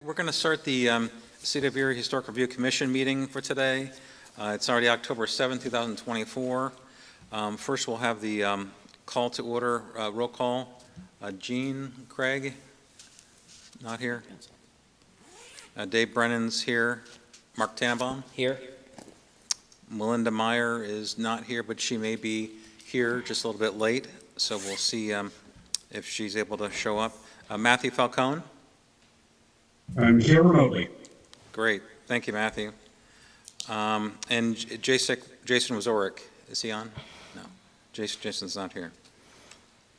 We're going to start the City of Erie Historic Review Commission meeting for today. It's already October 7, 2024. First, we'll have the call to order, roll call. Jean Craig, not here. Dave Brennan's here. Mark Tannenbaum? Here. Melinda Meyer is not here, but she may be here just a little bit late, so we'll see if she's able to show up. Matthew Falcone? I'm here remotely. Great. Thank you, Matthew. And Jason Wazorek, is he on? No. Jason's not here.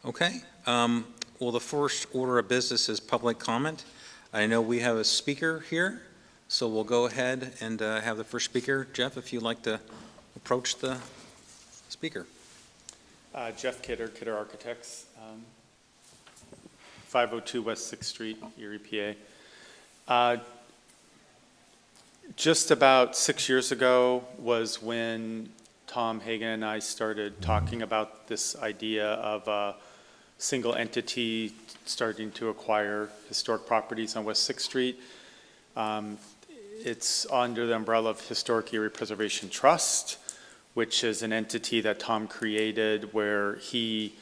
Okay. Well, the first order of business is public comment. I know we have a speaker here, so we'll go ahead and have the first speaker. Jeff, if you'd like to approach the speaker. Jeff Kidder, Kidder Architects, 502 West 6th Street, Erie, PA. Just about 6 years ago was when Tom Hagen and I started talking about this idea of a single entity starting to acquire historic properties on West 6th Street. It's under the umbrella of Historic Erie Preservation Trust, which is an entity that Tom created where he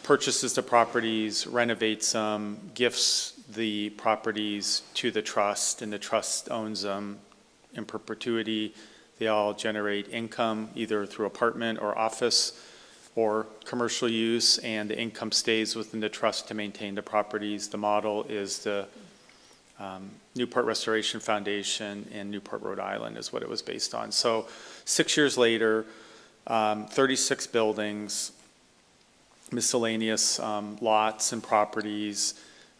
purchases the properties, renovates them, gifts the properties to the trust, and the trust owns them in perpetuity. They all generate income either through apartment or office or commercial use, and the income stays within the trust to maintain the properties. The model is the Newport Restoration Foundation in Newport, Rhode Island is what it was based on. So 6 years later, 36 buildings, miscellaneous lots and properties,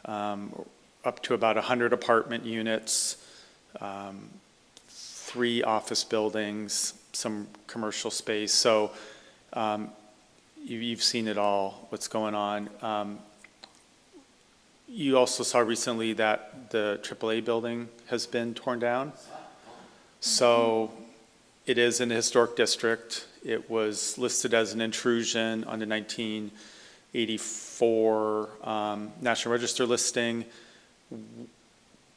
up to about 100 apartment units, 3 office buildings, some commercial space. So you've seen it all, what's going on. You also saw recently that the AAA building has been torn down. So it is in the historic district. It was listed as an intrusion on the 1984 National Register listing.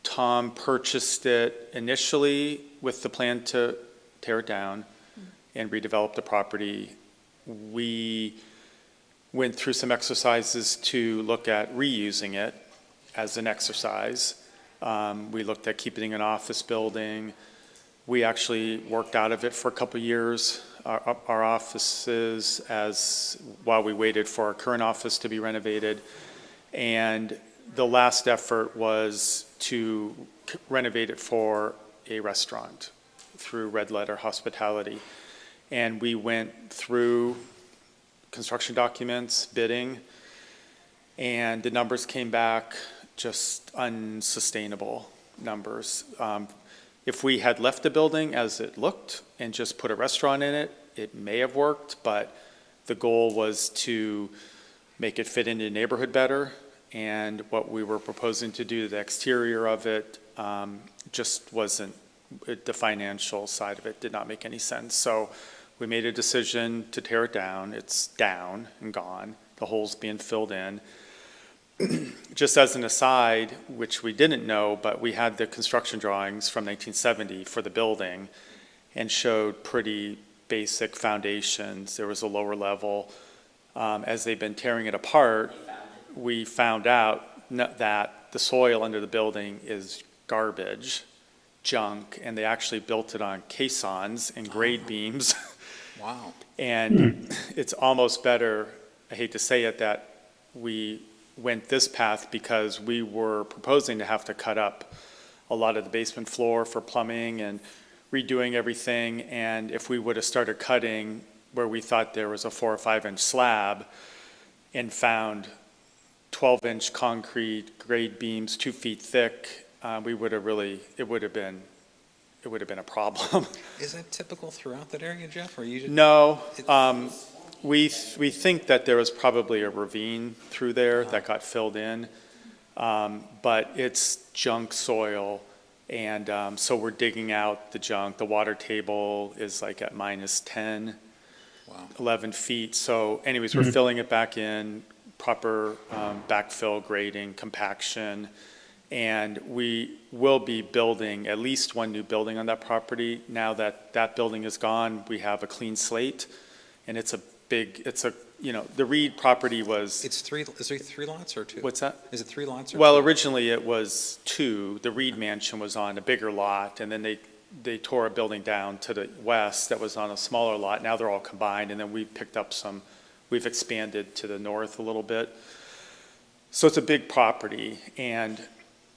Tom purchased it initially with the plan to tear it down and redevelop the property. We went through some exercises to look at reusing it as an exercise. We looked at keeping an office building. We actually worked out of it for a couple of years, our offices, while we waited for our current office to be renovated. And the last effort was to renovate it for a restaurant through Red Letter Hospitality. And we went through construction documents, bidding, and the numbers came back just unsustainable numbers. If we had left the building as it looked and just put a restaurant in it, it may have worked, but the goal was to make it fit into the neighborhood better. And what we were proposing to do, the exterior of it, just wasn't, the financial side of it did not make any sense. So we made a decision to tear it down. It's down and gone. The hole's being filled in. Just as an aside, which we didn't know, but we had the construction drawings from 1970 for the building and showed pretty basic foundations. There was a lower level. As they've been tearing it apart, we found out that the soil under the building is garbage, junk, and they actually built it on caissons and grade beams. Wow. And it's almost better, I hate to say it, that we went this path because we were proposing to have to cut up a lot of the basement floor for plumbing and redoing everything. And if we would have started cutting where we thought there was a 4 or 5 inch slab and found 12-inch concrete grade beams 2 feet thick, we would have it would have been a problem. Is that typical throughout that area, Jeff? Or you just... No. We think that there was probably a ravine through there that got filled in, but it's junk soil, and so we're digging out the junk. The water table is like at -10, Wow. 11 feet. So anyways, we're filling it back in, proper backfill, grading, compaction, And we will be building at least one new building on that property. Now that that building is gone, we have a clean slate. And it's a big, the Reed property was, Is there 3 lots or 2? what's that? Is it 3 lots or Well, 2? originally it was 2. The Reed Mansion was on a bigger lot, and then they tore a building down to the west that was on a smaller lot. Now they're all combined, and then we picked up we've expanded to the north a little bit. So it's a big property, and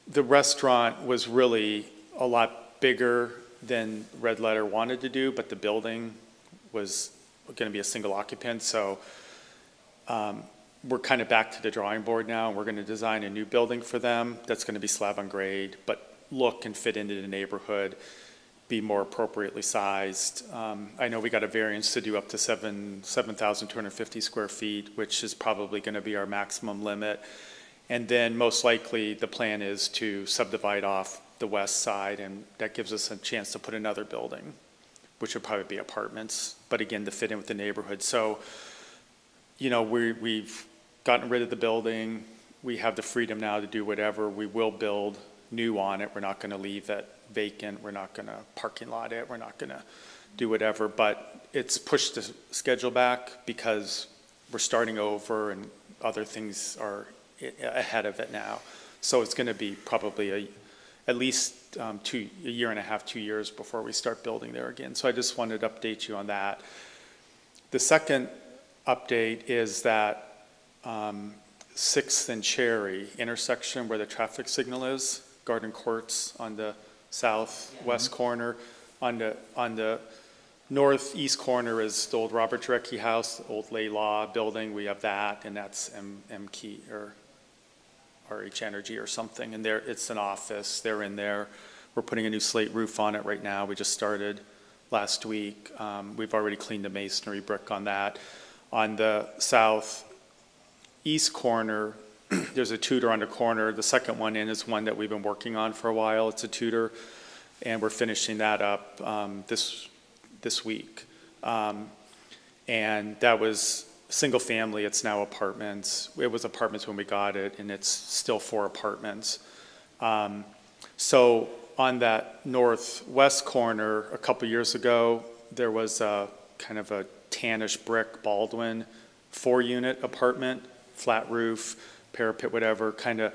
the restaurant was really a lot bigger than Red Letter wanted to do, but the building was going to be a single occupant, so we're kind of back to the drawing board now, and we're going to design a new building for them that's going to be slab on grade, but look and fit into the neighborhood, be more appropriately sized. I know we got a variance to do up to 7,250 square feet, which is probably going to be our maximum limit. And then most likely the plan is to subdivide off the west side, and that gives us a chance to put another building, which would probably be apartments, but again, to fit in with the neighborhood. So, we've gotten rid of the building. We have the freedom now to do whatever. We will build new on it. We're not going to leave it vacant. We're not going to parking lot it. We're not going to do whatever, but it's pushed the schedule back because we're starting over and other things are ahead of it now. So it's going to be probably at least a year and a half, 2 years before we start building there again. So I just wanted to update you on that. The second update is that 6th and Cherry intersection where the traffic signal is, Garden Courts on the southwest corner. On the northeast corner is the old Robert Jarecki House, the old Lay Law building. We have that, and that's M-Key or RH Energy or something. And it's an office. They're in there. We're putting a new slate roof on it right now. We just started last week. We've already cleaned the masonry brick on that. On the southeast corner, there's a Tudor on the corner. The second one in is one that we've been working on for a while. It's a Tudor, and we're finishing that up this week. And that was single family. It's now apartments. It was apartments when we got it, and it's still 4 apartments. So on that northwest corner, a couple years ago, there was a kind of a tannish brick Baldwin 4-unit apartment, flat roof, parapet, whatever, kind of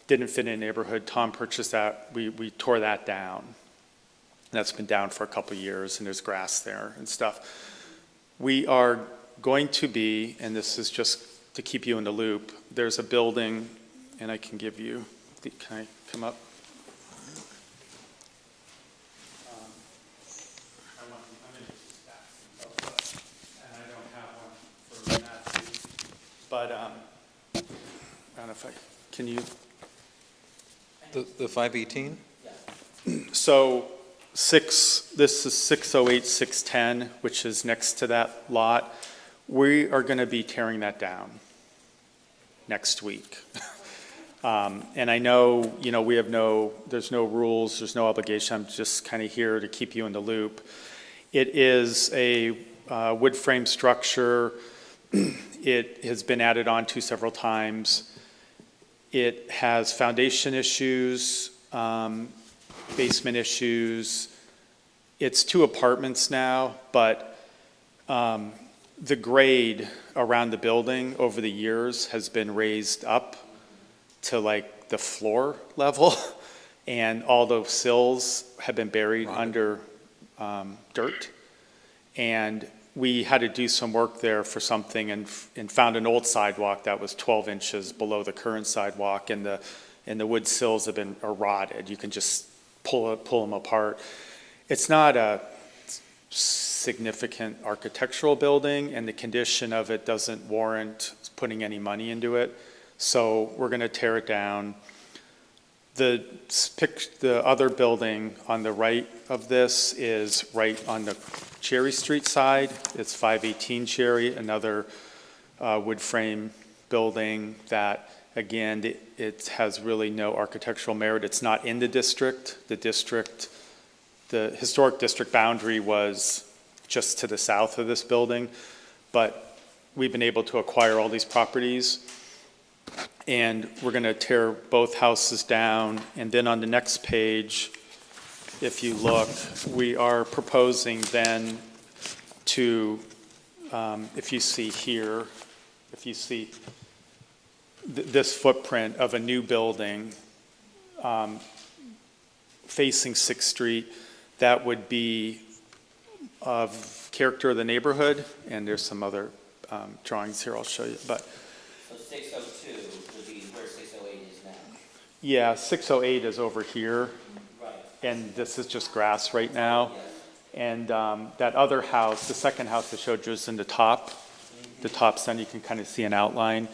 didn't fit in the neighborhood. Tom purchased that. We tore that down. That's been down for a couple years, and there's grass there and stuff. We are going to be, and this is just to keep you in the loop, there's a building, and I can give you, can I come up? And I don't have one for Matthew, but I don't know if can you? The 518? So this is 608, 610, which is next to that lot. We are going to be tearing that down next week. And I know, we have there's no rules, there's no obligation. I'm just kind of here to keep you in the loop. It is a wood frame structure. It has been added on to several times. It has foundation issues, basement issues. It's 2 apartments now, but the grade around the building over the years has been raised up to like the floor level, and all those sills have been buried under dirt. And we had to do some work there for something and found an old sidewalk that was 12 inches below the current sidewalk, and the wood sills have been rotted. You can just pull them apart. It's not a significant architectural building, and the condition of it doesn't warrant putting any money into it. So we're going to tear it down. The other building on the right of this is right on the Cherry Street side. It's 518 Cherry, another wood frame building that, again, it has really no architectural merit. It's not in the district. The historic district boundary was just to the south of this building, but we've been able to acquire all these properties, And we're going to tear both houses down. And then on the next page, if you look, we are proposing then to, if you see here, if you see this footprint of a new building facing 6th Street, that would be of character of the neighborhood. And there's some other drawings here I'll show you. But So 602 would be where 608 is now. yeah, 608 is over here. Right. And this is just grass right now. Yes. And that other house, the second house I showed you is in the top center, you can kind of see an outline.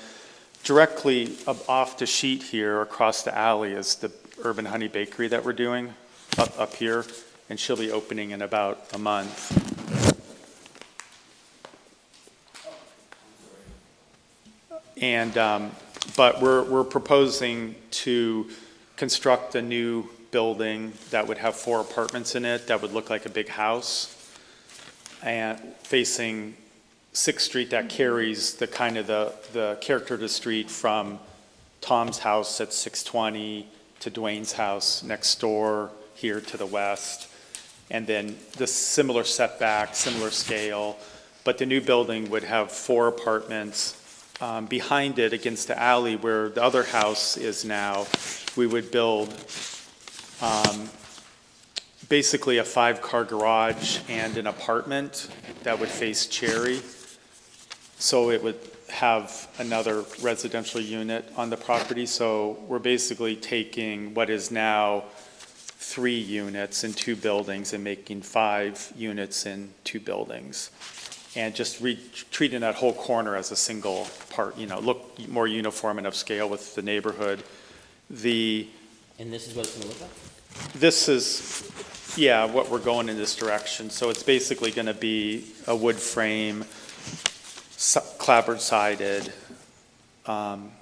Directly off the sheet here, across the alley, is the Urban Honey Bakery that we're doing up here, and she'll be opening in about a month. And, but we're proposing to construct a new building that would have 4 apartments in it, that would look like a big house, and facing 6th Street, that carries the kind of the character of the street from Tom's house at 620 to Dwayne's house next door here to the west. And then the similar setback, similar scale, but the new building would have 4 apartments. Behind it, against the alley where the other house is now, we would build basically a 5-car garage and an apartment that would face Cherry. So it would have another residential unit on the property. So we're basically taking what is now 3 units in 2 buildings and making 5 units in 2 buildings. And just treating that whole corner as a single part, look more uniform and upscale with the neighborhood. And this is what it's going to look like? This is, yeah, what we're going in this direction. So it's basically going to be a wood frame, clapboard sided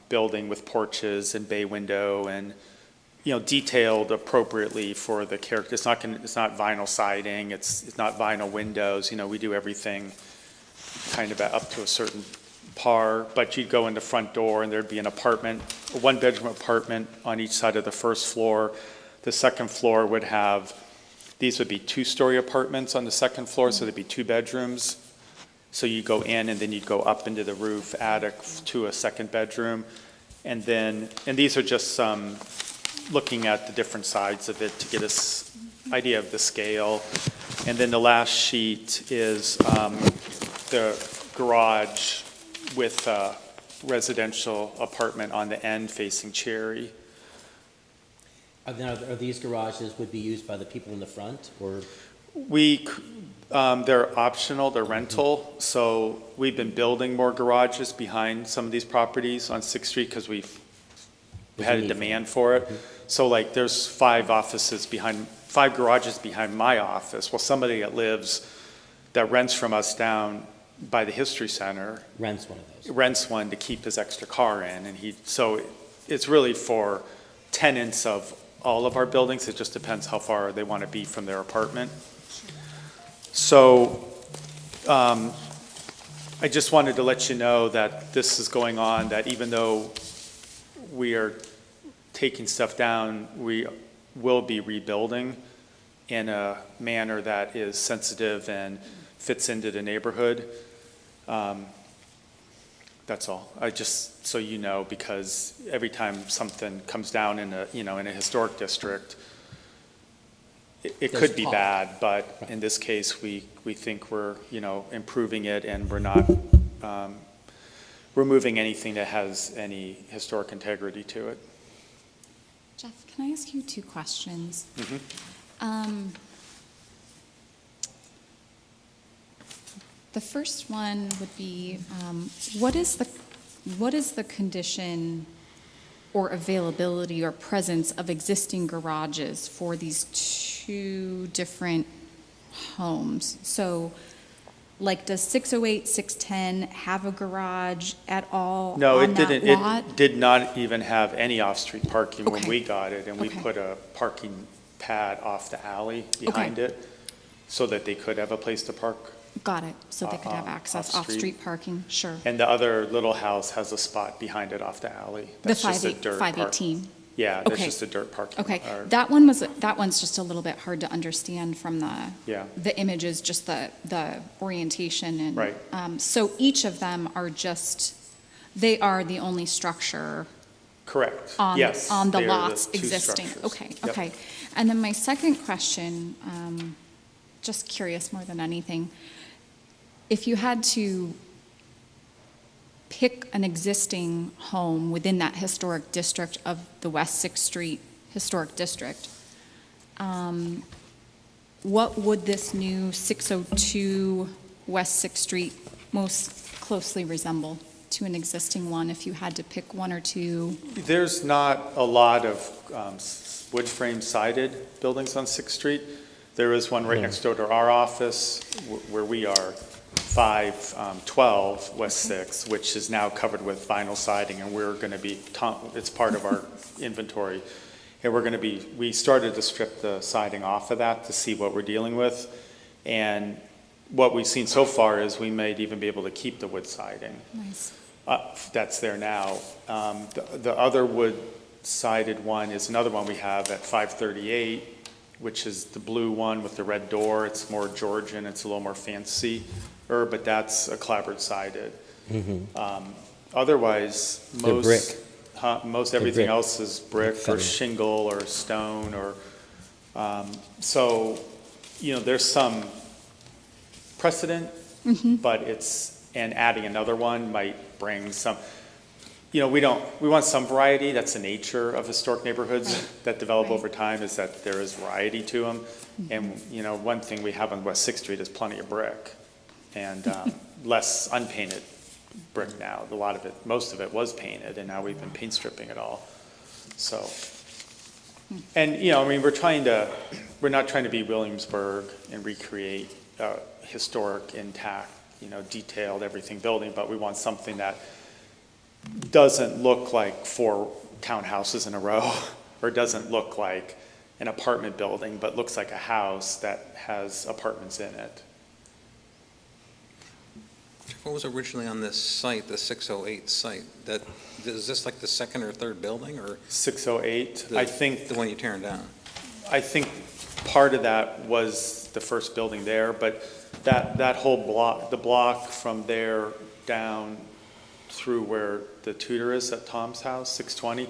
building with porches and bay window and, detailed appropriately for the character. It's not vinyl siding. It's not vinyl windows. We do everything kind of up to a certain par, but you'd go in the front door and there'd be an apartment, a 1-bedroom apartment on each side of the first floor. The second floor would have, these would be 2-story apartments on the second floor, so there'd be 2 bedrooms. So you go in and then you'd go up into the roof attic to a 2nd bedroom. And these are just some, looking at the different sides of it to get us idea of the scale. And then the last sheet is the garage with a residential apartment on the end facing Cherry. Are these garages would be used by the people in the front, or? They're optional, they're rental. So we've been building more garages behind some of these properties on 6th Street because we've had a demand for it. So like there's 5 garages behind my office. Well, somebody that rents from us down by the History Center Rents one of those. rents one to keep his extra car in, and so it's really for tenants of all of our buildings. It just depends how far they want to be from their apartment. So I just wanted to let you know that this is going on, that even though we are taking stuff down, we will be rebuilding in a manner that is sensitive and fits into the neighborhood. That's all. So you know, because every time something comes down in a historic district, it could be bad, but in this case, we think we're, improving it, and we're not removing anything that has any historic integrity to it. Jeff, can I ask you 2 questions? The first one would be, what is the condition or availability or presence of existing garages for these 2 different homes? So, like, does 608, 610 have a garage at all No, on it that didn't. lot? It did not even have any off-street parking when Okay. we got it, and we Okay. put a parking pad off the alley behind it so that they could have a place to park. Got it, so they could have access off-street. off-street parking, sure. And the other little house has a spot behind it off the alley. The That's just a dirt park. 518. Yeah, that's Okay. just a dirt parking. Okay, or- that one's just a little bit hard to understand from Yeah. the images, just the orientation and. Right. So each of them are they are the only structure Correct. on, Yes, on the they are lots two existing? structures. Okay, Yep. okay. And then my second question, just curious more than anything, if you had to pick an existing home within that historic district of the West Sixth Street Historic District, what would this new 602 West Sixth Street most closely resemble to an existing one, if you had to pick one or two? There's not a lot of wood frame sided buildings on Sixth Street. There is one right next door to our office where we are, 512 West Sixth, which is now covered with vinyl siding, and we're going to be, it's part of our inventory. And we started to strip the siding off of that to see what we're dealing with. And what we've seen so far is we might even be able to keep the wood siding. Nice. That's there now. The other wood-sided one is another one we have at 538, which is the blue one with the red door. It's more Georgian, it's a little more fancy, but that's a clapboard-sided. Otherwise, They're brick. most everything brick. else is brick or Feather. shingle or stone or, so, there's some precedent, but and adding another one might bring some, we want some variety. That's the nature of historic neighborhoods that develop Right. over time, is that there is variety to them. And, one thing we have on West Sixth Street is plenty of brick and less unpainted brick now. Most of it was painted, and now we've been paint stripping it all. So, and, we're not trying to be Williamsburg and recreate historic, intact, detailed everything building, but we want something that doesn't look like 4 townhouses in a row, or doesn't look like an apartment building, but looks like a house that has apartments in it. What was originally on this site, the 608 site? Is this like the second or third building, or 608, I think. the one you're tearing down? I think part of that was the first building there, but that whole block, the block from there down through where the tutor is at Tom's house, 620,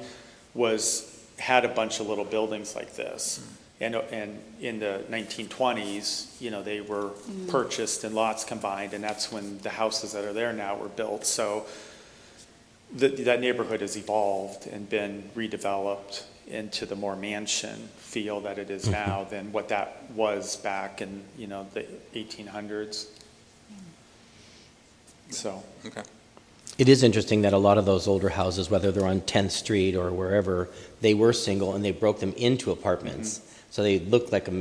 had a bunch of little buildings like this. And in the 1920s, they were purchased and lots combined, and that's when the houses that are there now were built. So that neighborhood has evolved and been redeveloped into the more mansion feel that it is now than what that was back in, the 1800s. So. Okay. It is interesting that a lot of those older houses, whether they're on 10th Street or wherever, they were single and they broke them into apartments. So they look like a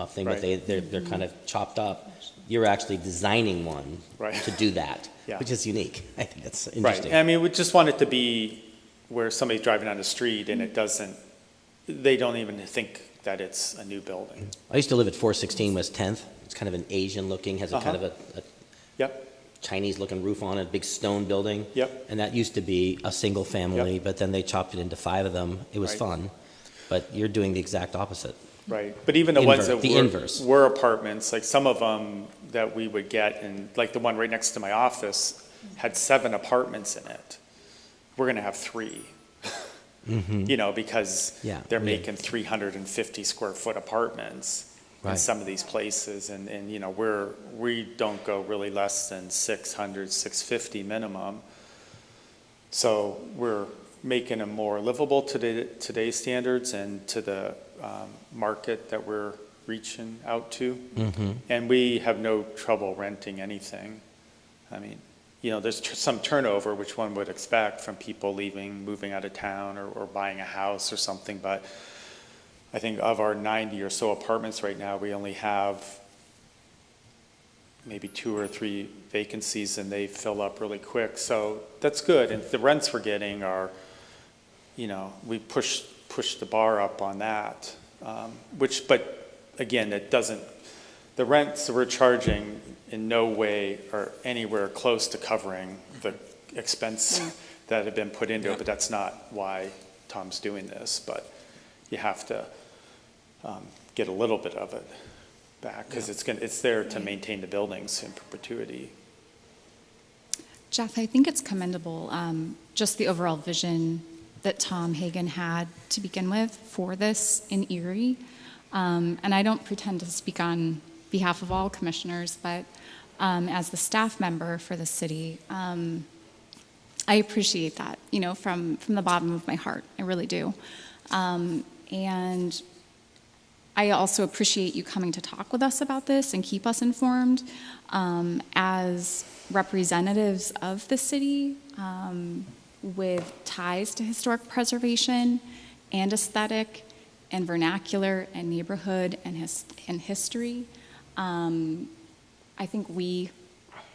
thing, but Right. they're kind of chopped up. You're actually designing one Right. to do that, Yeah. which is unique. I think that's Right, interesting. I mean, we just want it to be where somebody's driving down the street and they don't even think that it's a new building. I used to live at 416 West 10th. It's kind of an Asian looking, has a kind of a Yep, Chinese looking roof on it, a big stone building. Yep. And that used to be a single family, Yep. but then they chopped it into 5 of them. It was Right. fun. But you're doing the exact opposite. right. But even the ones that The inverse. were apartments, like some of them that we would get, and like the one right next to my office had 7 apartments in it. We're gonna have 3. Because Yeah, they're yeah. making 350 square foot apartments in Right. some of these places, and we don't go really less than 600, 650 minimum. So we're making them more livable to today's standards and to the market that we're reaching out to. And we have no trouble renting anything. I mean, there's some turnover, which one would expect from people leaving, moving out of town, or buying a house or something, but I think of our 90 or so apartments right now, we only have maybe 2 or 3 vacancies, and they fill up really quick. So that's good. And the rents we're getting are, we push the bar up on that, but again, it doesn't the rents that we're charging in no way are anywhere close to covering the expense that had been put into it, but that's not why Tom's doing this, but you have to get a little bit of it back, because it's there to maintain the buildings in perpetuity. Jeff, I think it's commendable, just the overall vision that Tom Hagen had to begin with for this in Erie. And I don't pretend to speak on behalf of all commissioners, but as the staff member for the city, I appreciate that, from the bottom of my heart. I really do. And I also appreciate you coming to talk with us about this and keep us informed. As representatives of the city, with ties to historic preservation and aesthetic and vernacular and neighborhood and history, I think we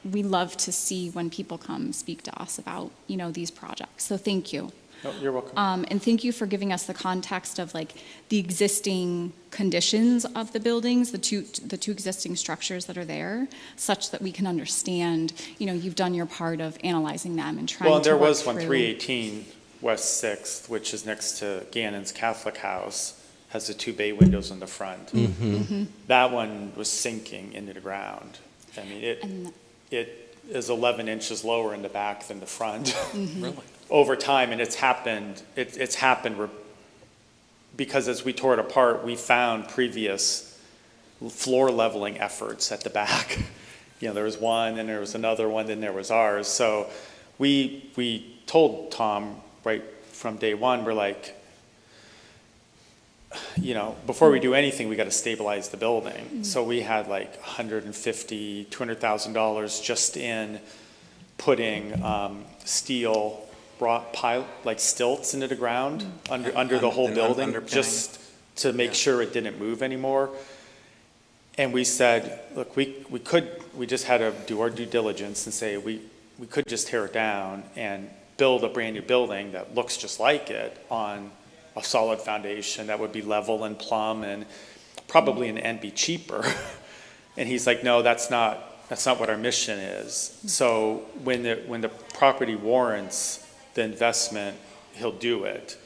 love to see when people come speak to us about, these projects. So thank you. Oh, you're welcome. And thank you for giving us the context of the existing conditions of the buildings, the two existing structures that are there, such that we can understand, you've done your part of analyzing them and trying to Well, there work was one, through. 318 West 6th, which is next to Gannon's Catholic House, has the 2 bay windows in the front. Mm-hmm. That one was sinking into the ground. I mean, it is 11 inches lower in the back than the front. Really? Over time, and it's happened because as we tore it apart, we found previous floor leveling efforts at the back. There was one, and there was another one, then there was ours. So we told Tom right from day one, we're like, before we do anything, we got to stabilize the building. Mm-hmm. So we had like $150,000, $200,000 just in putting steel brought stilts into the ground under the whole building, just to make sure it didn't move anymore. And we said, look, we just had to do our due diligence and say we could just tear it down and build a brand new building that looks just like it on a solid foundation that would be level and plumb and probably and be cheaper. And he's like, no, that's not what our mission is. So when the property warrants the investment, he'll do it.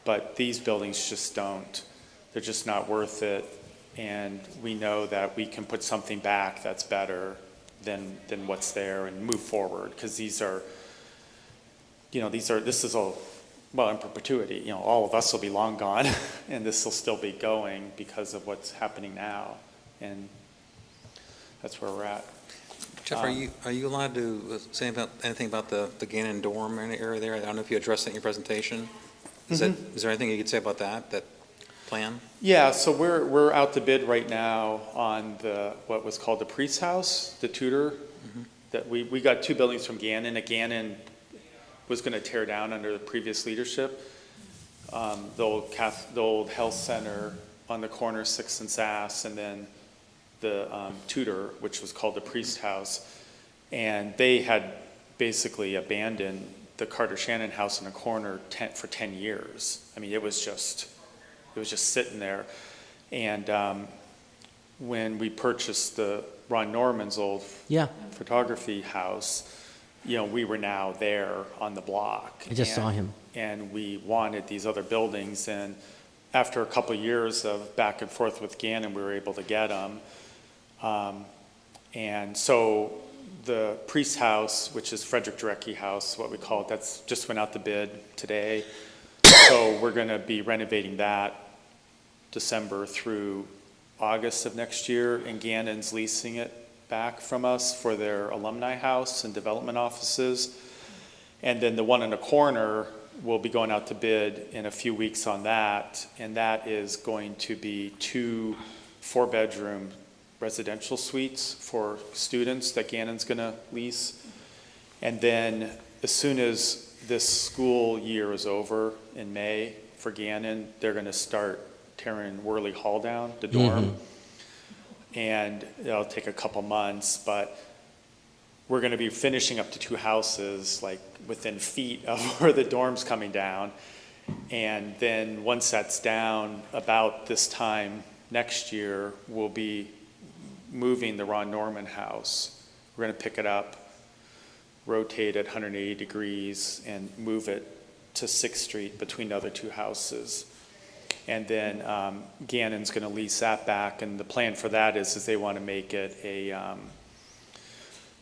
But these buildings just don't. They're just not worth it. And we know that we can put something back that's better than what's there and move forward. Because this is all, well, in perpetuity. All of us will be long gone, and this will still be going because of what's happening now. And that's where we're at. Jeff, are you allowed to say anything about the Gannon dorm area there? I don't know if you addressed that in your presentation. Is there anything you could say about that plan? Yeah, so we're out to bid right now on what was called the Priest House, the Tudor. Mm-hmm. That we got 2 buildings from Gannon. Gannon was going to tear down under the previous leadership. The old health center on the corner, 6th and Sass, and then the Tudor, which was called the Priest House. And they had basically abandoned the Carter Shannon house in the corner for 10 years. I mean, it was just sitting there. And when we purchased the Ron Norman's old photography house, we were now there on the block. I just saw him. And we wanted these other buildings. And after a couple of years of back and forth with Gannon, we were able to get them. And so the Priest House, which is Frederick Jarecki House, what we call it, that's just went out to bid today. So we're going to be renovating that December through August of next year, and Gannon's leasing it back from us for their alumni house and development offices. And then the one in the corner will be going out to bid in a few weeks on that, and that is going to be 2 4-bedroom residential suites for students that Gannon's going to lease. And then as soon as this school year is over in May for Gannon, they're going to start tearing Worley Hall down, the dorm. Mm-hmm. And it'll take a couple months, but we're going to be finishing up the 2 houses like within feet of where the dorm's coming down. And then once that's down, about this time next year, we'll be moving the Ron Norman house. We're going to pick it up, rotate it 180 degrees, and move it to 6th Street between the other two houses. And then Gannon's going to lease that back, and the plan for that is they want to make it a,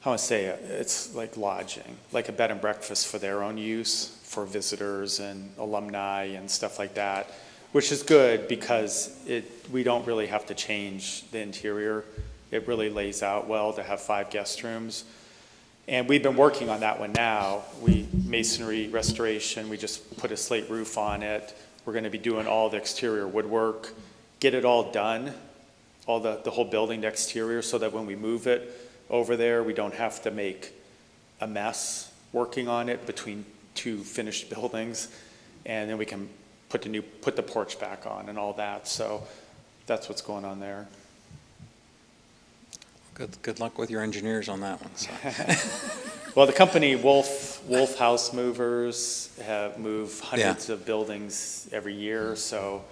how I say it, it's like lodging, like a bed and breakfast for their own use, for visitors and alumni and stuff like that, which is good because we don't really have to change the interior. It really lays out well to have 5 guest rooms. And we've been working on that one now. Masonry restoration, we just put a slate roof on it. We're going to be doing all the exterior woodwork, get it all done, all the whole building, the exterior, so that when we move it over there, we don't have to make a mess working on it between 2 finished buildings. And then we can put the porch back on and all that. So that's what's going on there. Good luck with your engineers on that one. So. Well, the company Wolf House Movers have moved hundreds of buildings every year, so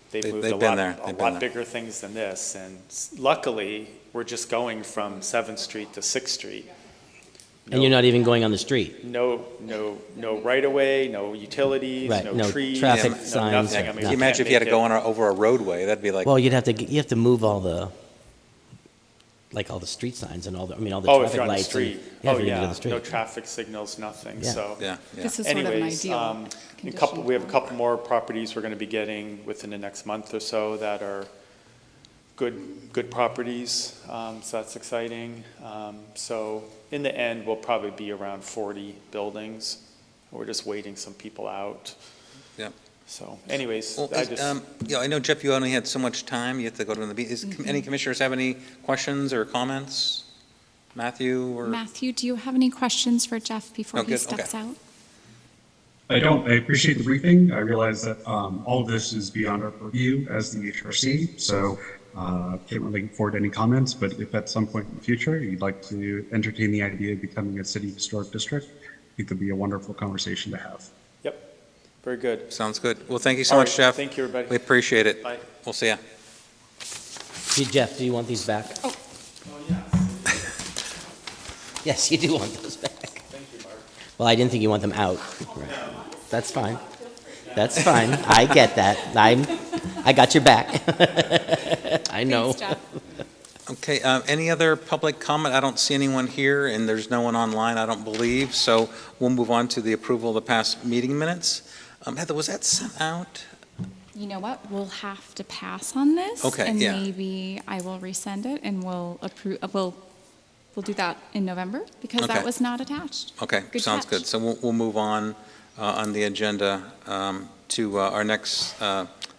they've moved a lot bigger things than this. And luckily, we're just going from 7th Street to 6th Street. And you're not even going on the street. No right of way, no utilities, Right, no trees, traffic no signs. nothing. I mean, Can you imagine if you had to go over a roadway? That'd be like, Well, you have to move all the street signs and all the if you're traffic on the lights. street. If you're on the street. No traffic signals, nothing, Yeah. so. yeah. This is sort of an Anyways, ideal we have a couple more properties we're going to be getting within the next month or so that are good properties, so that's exciting. So in the end, we'll probably be around 40 buildings. We're just waiting some people out. Yeah. So anyways, Well, I I know, Jeff, you only had so much time. You have to go to the meeting. Any commissioners have any questions or comments? Matthew or? Matthew, do you have any questions for Jeff before Oh, he good, steps okay. out? I don't. I appreciate the briefing. I realize that all of this is beyond our purview as the HRC, so can't really afford any comments, but if at some point in the future you'd like to entertain the idea of becoming a city historic district, I think it'd be a wonderful conversation to have. Yep, very good. Sounds good. Well, thank you so All much, right, Jeff. thank you, everybody. We appreciate it. Bye. We'll see ya. Hey, Jeff, do you want these back? Oh. Yes, you do want those back. Thank you, Mark. Well, I didn't think you want them out. Right. That's fine. That's fine. I get that. I got your back. I know. Thanks, Jeff. Okay, any other public comment? I don't see anyone here, and there's no one online, I don't believe, so we'll move on to the approval of the past meeting minutes. Heather, was that sent out? You know what? We'll have to pass on this. Okay, and yeah. maybe I will resend it and we'll approve. We'll do that in November because Okay. that was not attached. Okay, Good sounds catch. good. So we'll move on the agenda to our next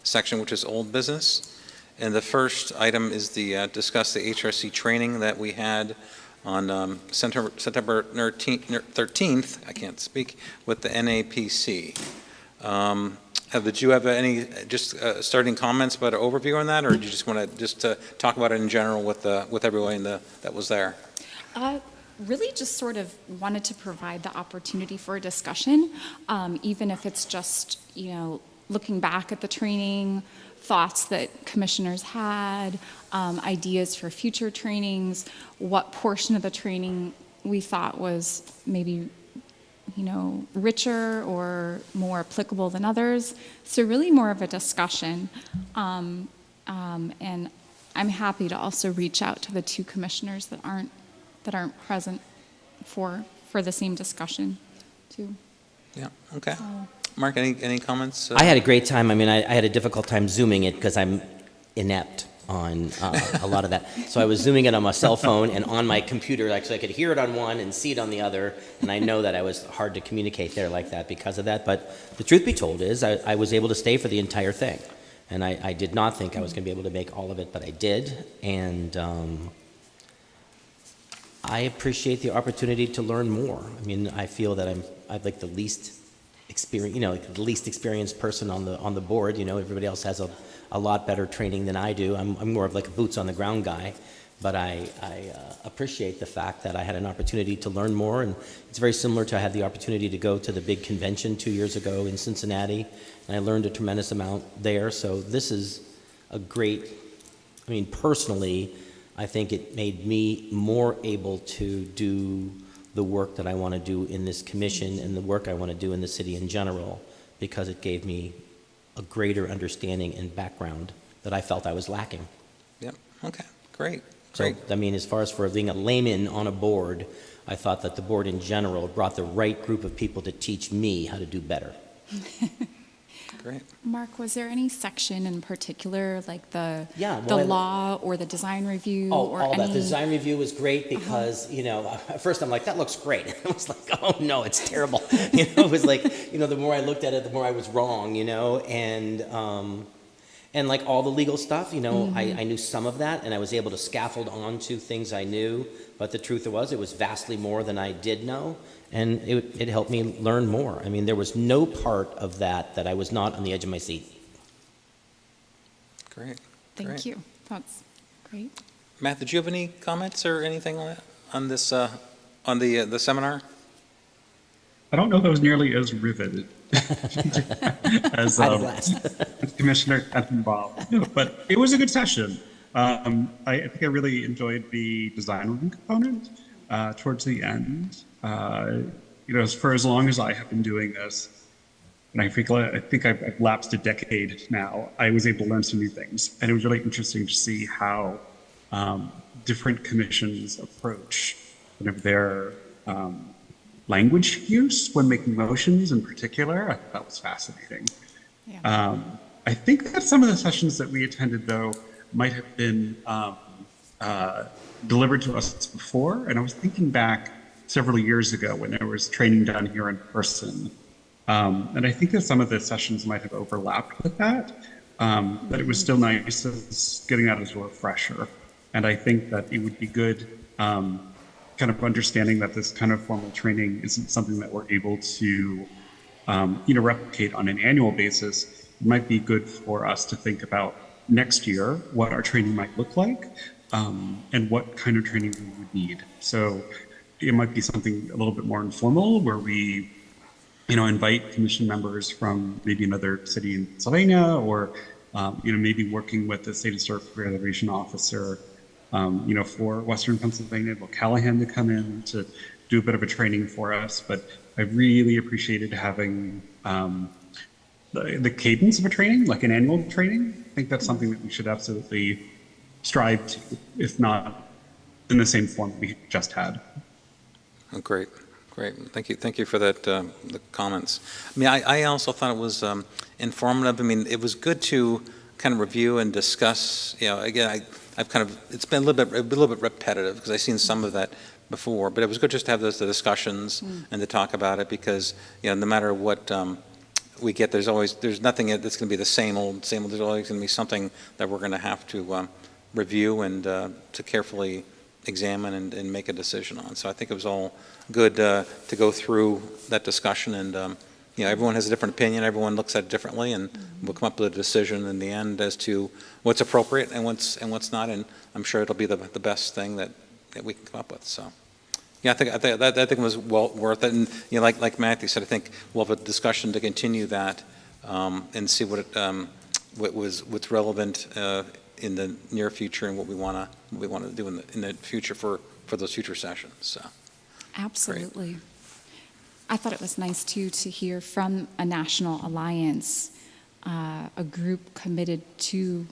section, which is old business. And the first item is discuss the HRC training that we had on September 13th, I can't speak, with the NAPC. Did you have any starting comments about an overview on that, or did you just want to talk about it in general with everyone that was there? Really just sort of wanted to provide the opportunity for a discussion, even if it's just, looking back at the training, thoughts that commissioners had, ideas for future trainings, what portion of the training we thought was maybe, richer or more applicable than others. So really more of a discussion. And I'm happy to also reach out to the 2 commissioners that aren't present for the same discussion too. Yeah, okay. Mark, any comments? I had a great time. I mean, I had a difficult time Zooming it because I'm inept on a lot of that. So I was Zooming it on my cell phone and on my computer, so I could hear it on one and see it on the other. And I know that I was hard to communicate there like that because of that. But the truth be told is I was able to stay for the entire thing. And I did not think I was going to be able to make all of it, but I did. And I appreciate the opportunity to learn more. I mean, I feel that I'm like the least experienced person on the board. Everybody else has a lot better training than I do. I'm more of like a boots on the ground guy, but I appreciate the fact that I had an opportunity to learn more. And it's very similar to I had the opportunity to go to the big convention 2 years ago in Cincinnati, and I learned a tremendous amount there. So this is a great. I mean, personally, I think it made me more able to do the work that I want to do in this commission and the work I want to do in the city in general, because it gave me a greater understanding and background that I felt I was lacking. Yep, okay, great, So, great. I mean, as far as for being a layman on a board, I thought that the board in general brought the right group of people to teach me how to do better. Great. Mark, was there any section in particular, like the Yeah, the well, law or the design review Oh, or all any? that. The design review was great because, at first I'm like, that looks great. I was like, oh no, it's terrible. It was like, the more I looked at it, the more I was wrong, and like all the legal stuff, I knew some of that and I was able to scaffold onto things I knew, but the truth was, it was vastly more than I did know, and it helped me learn more. I mean, there was no part of that I was not on the edge of my seat. Great. Thank great. you. That's great. Matt, did you have any comments or anything on this, on the seminar? I don't know if I was nearly as riveted as I had a blast. Commissioner Bob, but it was a good session. I think I really enjoyed the design review component towards the end. For as long as I have been doing this, and I think I've lapsed a decade now, I was able to learn some new things, and it was really interesting to see how different commissions approach their language use when making motions in particular. I thought that was fascinating. Yeah. I think that some of the sessions that we attended, though, might have been delivered to us before. And I was thinking back several years ago when there was training done here in person. And I think that some of the sessions might have overlapped with that, but it was still nice as getting that as a refresher. And I think that it would be good kind of understanding that this kind of formal training isn't something that we're able to replicate on an annual basis. It might be good for us to think about next year what our training might look like and what kind of training we would need. So it might be something a little bit more informal where we invite commission members from maybe another city in Pennsylvania or maybe working with the state historic preservation officer for Western Pennsylvania, Bill Callahan, to come in to do a bit of a training for us. But I really appreciated having the cadence of a training, like an annual training. I think that's something that we should absolutely strive to, if not in the same form we just had. Oh, great. Thank you for that, the comments. I mean, I also thought it was informative. I mean, it was good to kind of review and discuss, again, it's been a little bit repetitive because I've seen some of that before, but it was good just to have the discussions and to talk about it because, no matter what we get, there's nothing that's going to be the same old. There's always going to be something that we're going to have to review and to carefully examine and make a decision on. So I think it was all good to go through that discussion, and everyone has a different opinion, everyone looks at it differently, and we'll come up with a decision in the end as to what's appropriate and what's not, and I'm sure it'll be the best thing that we can come up with. So yeah, I think it was well worth it, and like Matthew said, I think we'll have a discussion to continue that and see what's relevant in the near future and what we want to do in the future for those future sessions. So Absolutely. Great. I thought it was nice too to hear from a national alliance, a group committed to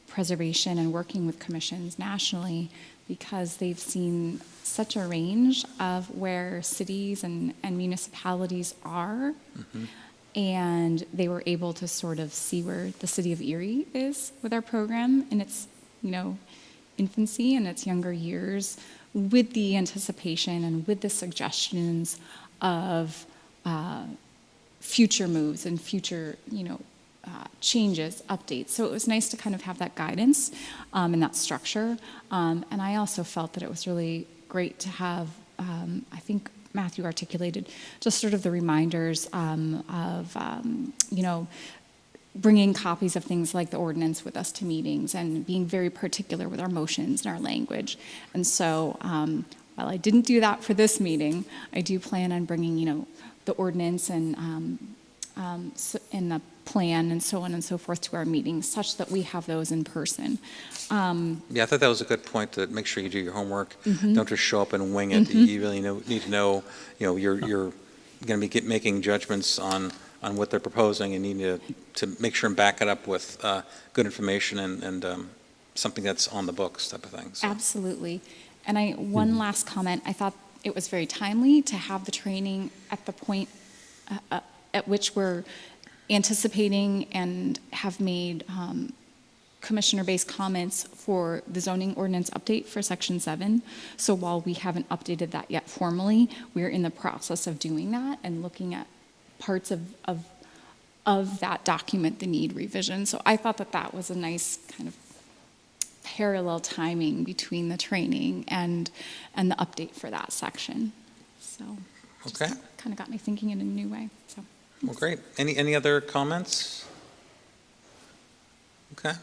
preservation and working with commissions nationally, because they've seen such a range of where cities and municipalities are. Mm-hmm. And they were able to sort of see where the city of Erie is with our program in its, infancy and its younger years, with the anticipation and with the suggestions of future moves and future, changes, updates. So it was nice to kind of have that guidance and that structure. And I also felt that it was really great to have, I think Matthew articulated, just sort of the reminders of bringing copies of things like the ordinance with us to meetings and being very particular with our motions and our language. And so while I didn't do that for this meeting, I do plan on bringing, the ordinance and in the plan and so on and so forth to our meetings, such that we have those in person. Yeah, I thought that was a good point, to make sure you do your homework. Mm-hmm. Don't just show up and wing it. You really need to know, you're going to be making judgments on what they're proposing, and you need to make sure and back it up with good information and something that's on the books type of thing. So. Absolutely. And one last comment, I thought it was very timely to have the training at the point at which we're anticipating and have made commissioner-based comments for the zoning ordinance update for Section 7. So while we haven't updated that yet formally, we're in the process of doing that and looking at parts of that document that need revision. So I thought that was a nice kind of parallel timing between the training and the update for that section. So Okay. kind of got me thinking in a new way. So Well, great. Any other comments? Okay.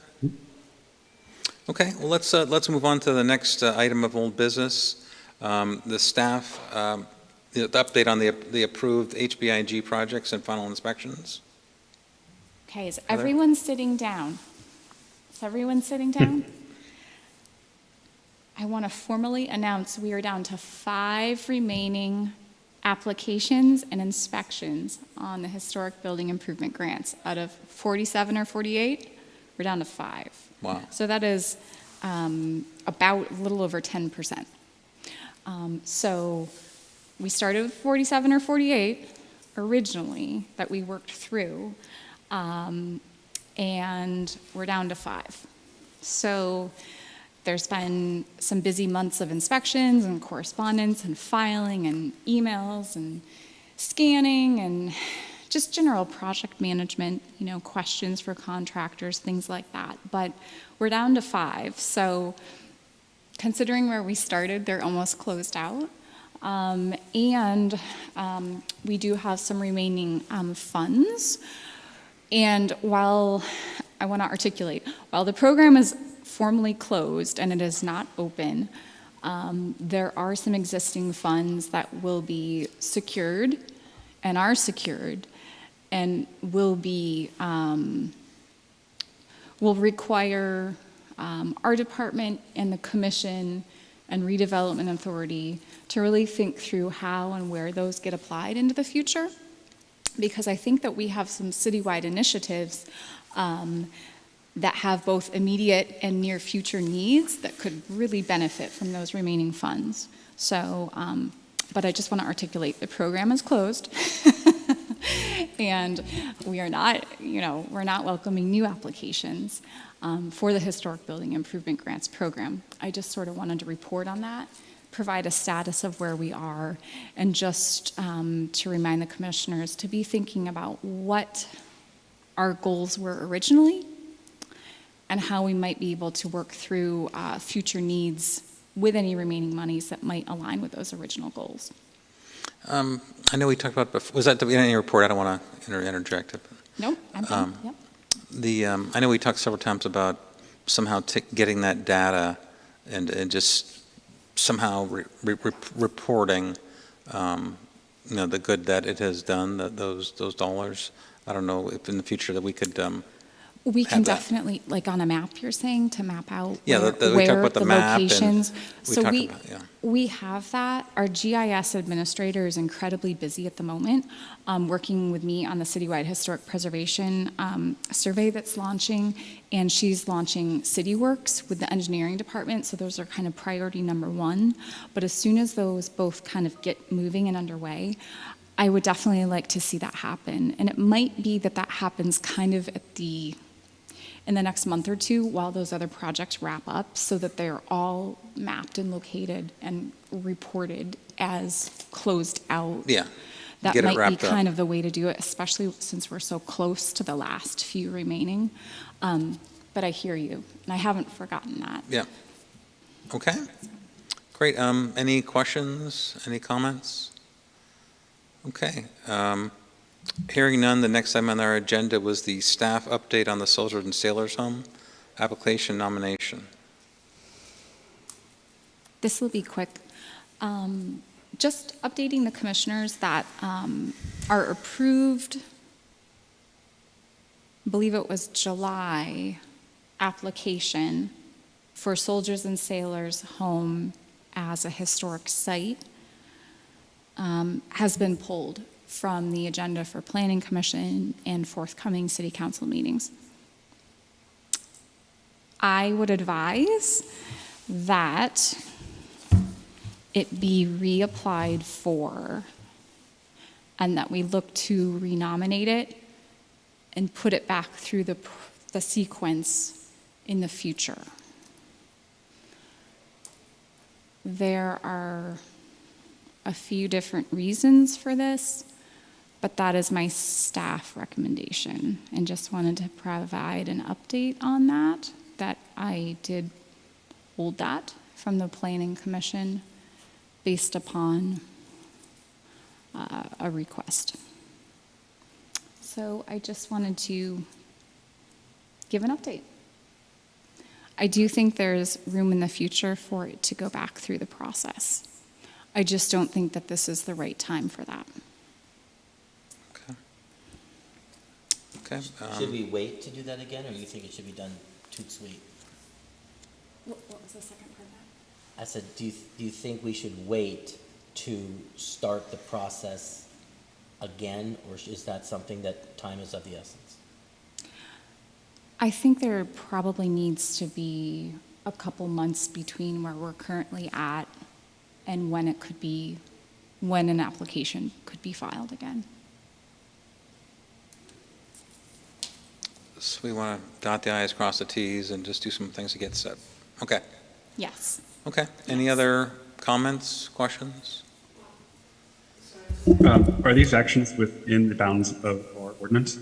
Okay, well, let's move on to the next item of old business. The staff, the update on the approved HBIG projects and final inspections. okay, is Heather? everyone sitting down? Is everyone sitting down? I want to formally announce we are down to 5 remaining applications and inspections on the historic building improvement grants. Out of 47 or 48, we're down to 5. Wow. So that is about a little over 10%. So we started with 47 or 48 originally that we worked through, and we're down to 5. So there's been some busy months of inspections and correspondence and filing and emails and scanning and just general project management, questions for contractors, things like that. But we're down to 5. So considering where we started, they're almost closed out. We do have some remaining funds. And while I want to articulate, while the program is formally closed and it is not open, there are some existing funds that will be secured and are secured and will require our department and the commission and redevelopment authority to really think through how and where those get applied into the future, because I think that we have some citywide initiatives that have both immediate and near future needs that could really benefit from those remaining funds. So, but I just want to articulate the program is closed and we are not, we're not welcoming new applications for the Historic Building Improvement Grants Program. I just sort of wanted to report on that, provide a status of where we are, and just to remind the commissioners to be thinking about what our goals were originally and how we might be able to work through future needs with any remaining monies that might align with those original goals. I know we talked about before. Was that in any report? I don't want to interject it. Nope, I'm done. Yep. I know we talked several times about somehow getting that data and just somehow reporting, the good that it has done, those dollars. I don't know if in the future that we could. We can have that. definitely, like on a map, you're saying, to map out Yeah, where, we talked about the map and locations. we So talked we, about- yeah. we have that. Our GIS administrator is incredibly busy at the moment, working with me on the citywide historic preservation survey that's launching, and she's launching CityWorks with the engineering department, so those are kind of priority number 1. But as soon as those both kind of get moving and underway, I would definitely like to see that happen. And it might be that happens kind of in the next month or 2 while those other projects wrap up, so that they're all mapped and located and reported as closed out. Yeah. That Get it might be wrapped up. kind of the way to do it, especially since we're so close to the last few remaining. But I hear you, and I haven't forgotten that. Yeah. Okay. Great. Any questions? Any comments? Okay. Hearing none, the next item on our agenda was the staff update on the Soldiers and Sailors Home application nomination. This will be quick. Just updating the commissioners that our approved believe it was July, application for Soldiers and Sailors Home as a historic site has been pulled from the agenda for Planning Commission and forthcoming City Council meetings. I would advise that it be reapplied for and that we look to renominate it and put it back through the sequence in the future. There are a few different reasons for this, but that is my staff recommendation, and just wanted to provide an update on that I did hold that from the Planning Commission based upon a request. So I just wanted to give an update. I do think there's room in the future for it to go back through the process. I just don't think that this is the right time for that. Okay. Should we wait to do that again, or you think it should be done too sweet? What was the second part of that? I said, do you think we should wait to start the process again, or is that something that time is of the essence? I think there probably needs to be a couple months between where we're currently at and when when an application could be filed again. So we want to dot the i's, cross the t's, and just do some things to get set. Okay. Yes. Okay. Any other comments, questions? Are these actions within the bounds of our ordinance?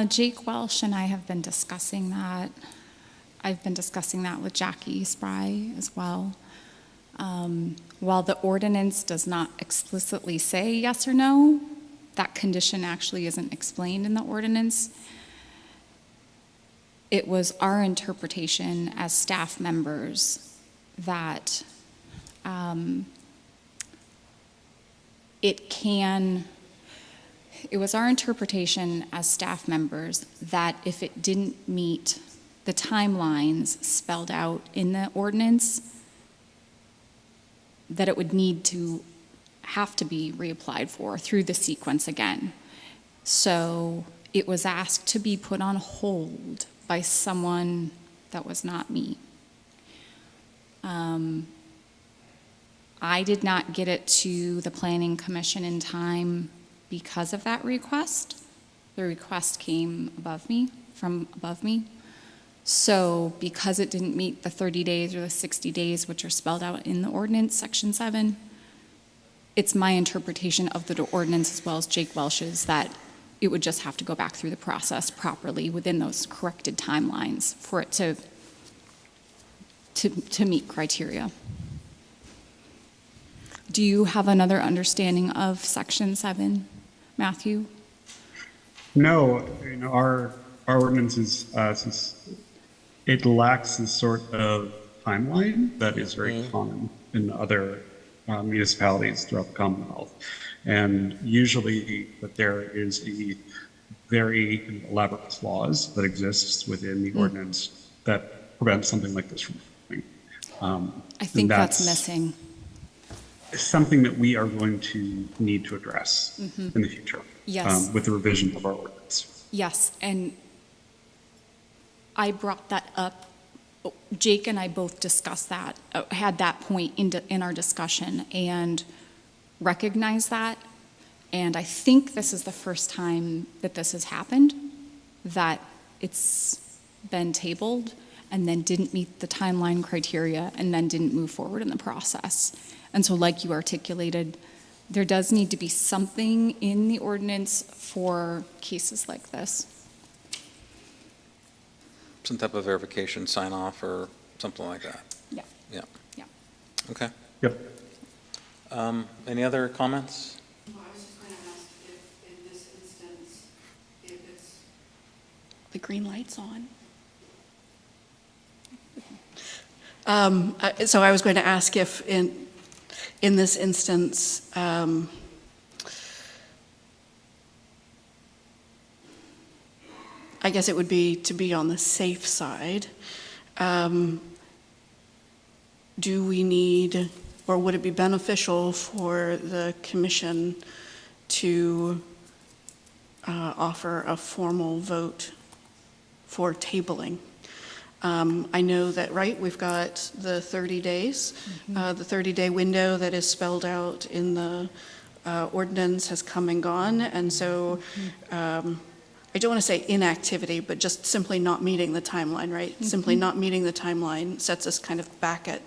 Jake Welsh and I have been discussing that. I've been discussing that with Jackie Spry as well. While the ordinance does not explicitly say yes or no, that condition actually isn't explained in the ordinance. It was our interpretation as staff members that it was our interpretation as staff members that if it didn't meet the timelines spelled out in the ordinance, that it would have to be reapplied for through the sequence again. So it was asked to be put on hold by someone that was not me. I did not get it to the Planning Commission in time because of that request. The request came from above me. So because it didn't meet the 30 days or the 60 days, which are spelled out in the ordinance, section 7, it's my interpretation of the ordinance as well as Jake Welsh's that it would just have to go back through the process properly within those corrected timelines for it to meet criteria. Do you have another understanding of section 7, Matthew? No, our ordinance is, since it lacks this sort of timeline that is very common in other municipalities throughout the Commonwealth. And usually that there is a very elaborate clause that exists within the ordinance that prevents something like this from happening. I think that's missing. Something that we are going to need to address in the future. Yes. With the revision of our ordinance. Yes, and I brought that up. Jake and I both discussed that, had that point in our discussion and recognized that. And I think this is the first time that this has happened, that it's been tabled and then didn't meet the timeline criteria and then didn't move forward in the process. And so like you articulated, there does need to be something in the ordinance for cases like this. Some type of verification, sign off, or something like that. Yeah. Yeah. Yeah. Okay. Yep. Any other comments? Well, I was just going to ask if, in this instance, if it's, the green light's on. So I was going to ask if, in this instance, I guess it would be to be on the safe side. Do we need, or would it be beneficial for the commission to offer a formal vote for tabling? I know that, right, we've got the 30 days. The 30-day window that is spelled out in the ordinance has come and gone, and so I don't want to say inactivity, but just simply not meeting the timeline, right? Simply not meeting the timeline sets us kind of back at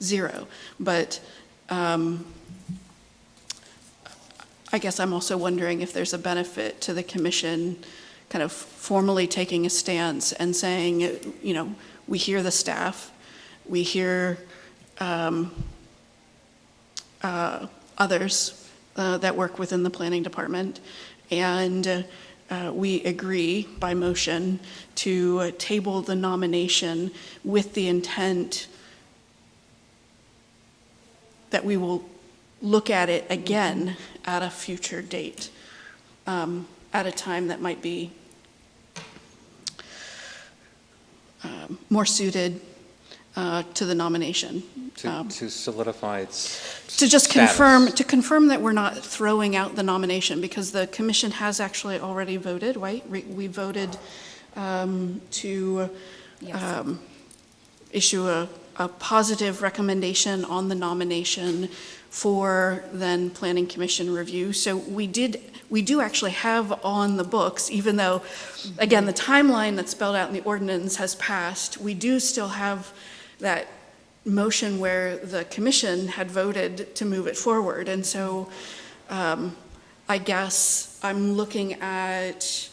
zero. But I guess I'm also wondering if there's a benefit to the commission kind of formally taking a stance and saying, you know, we hear the staff, we hear others that work within the planning department, and we agree by motion to table the nomination with the intent that we will look at it again at a future date, at a time that might be more suited to the nomination. To solidify its To just status. confirm that we're not throwing out the nomination, because the commission has actually already voted, right? We voted to Yes. issue a positive recommendation on the nomination for then Planning Commission review. So we do actually have on the books, even though, again, the timeline that's spelled out in the ordinance has passed, we do still have that motion where the commission had voted to move it forward. And so I guess I'm looking at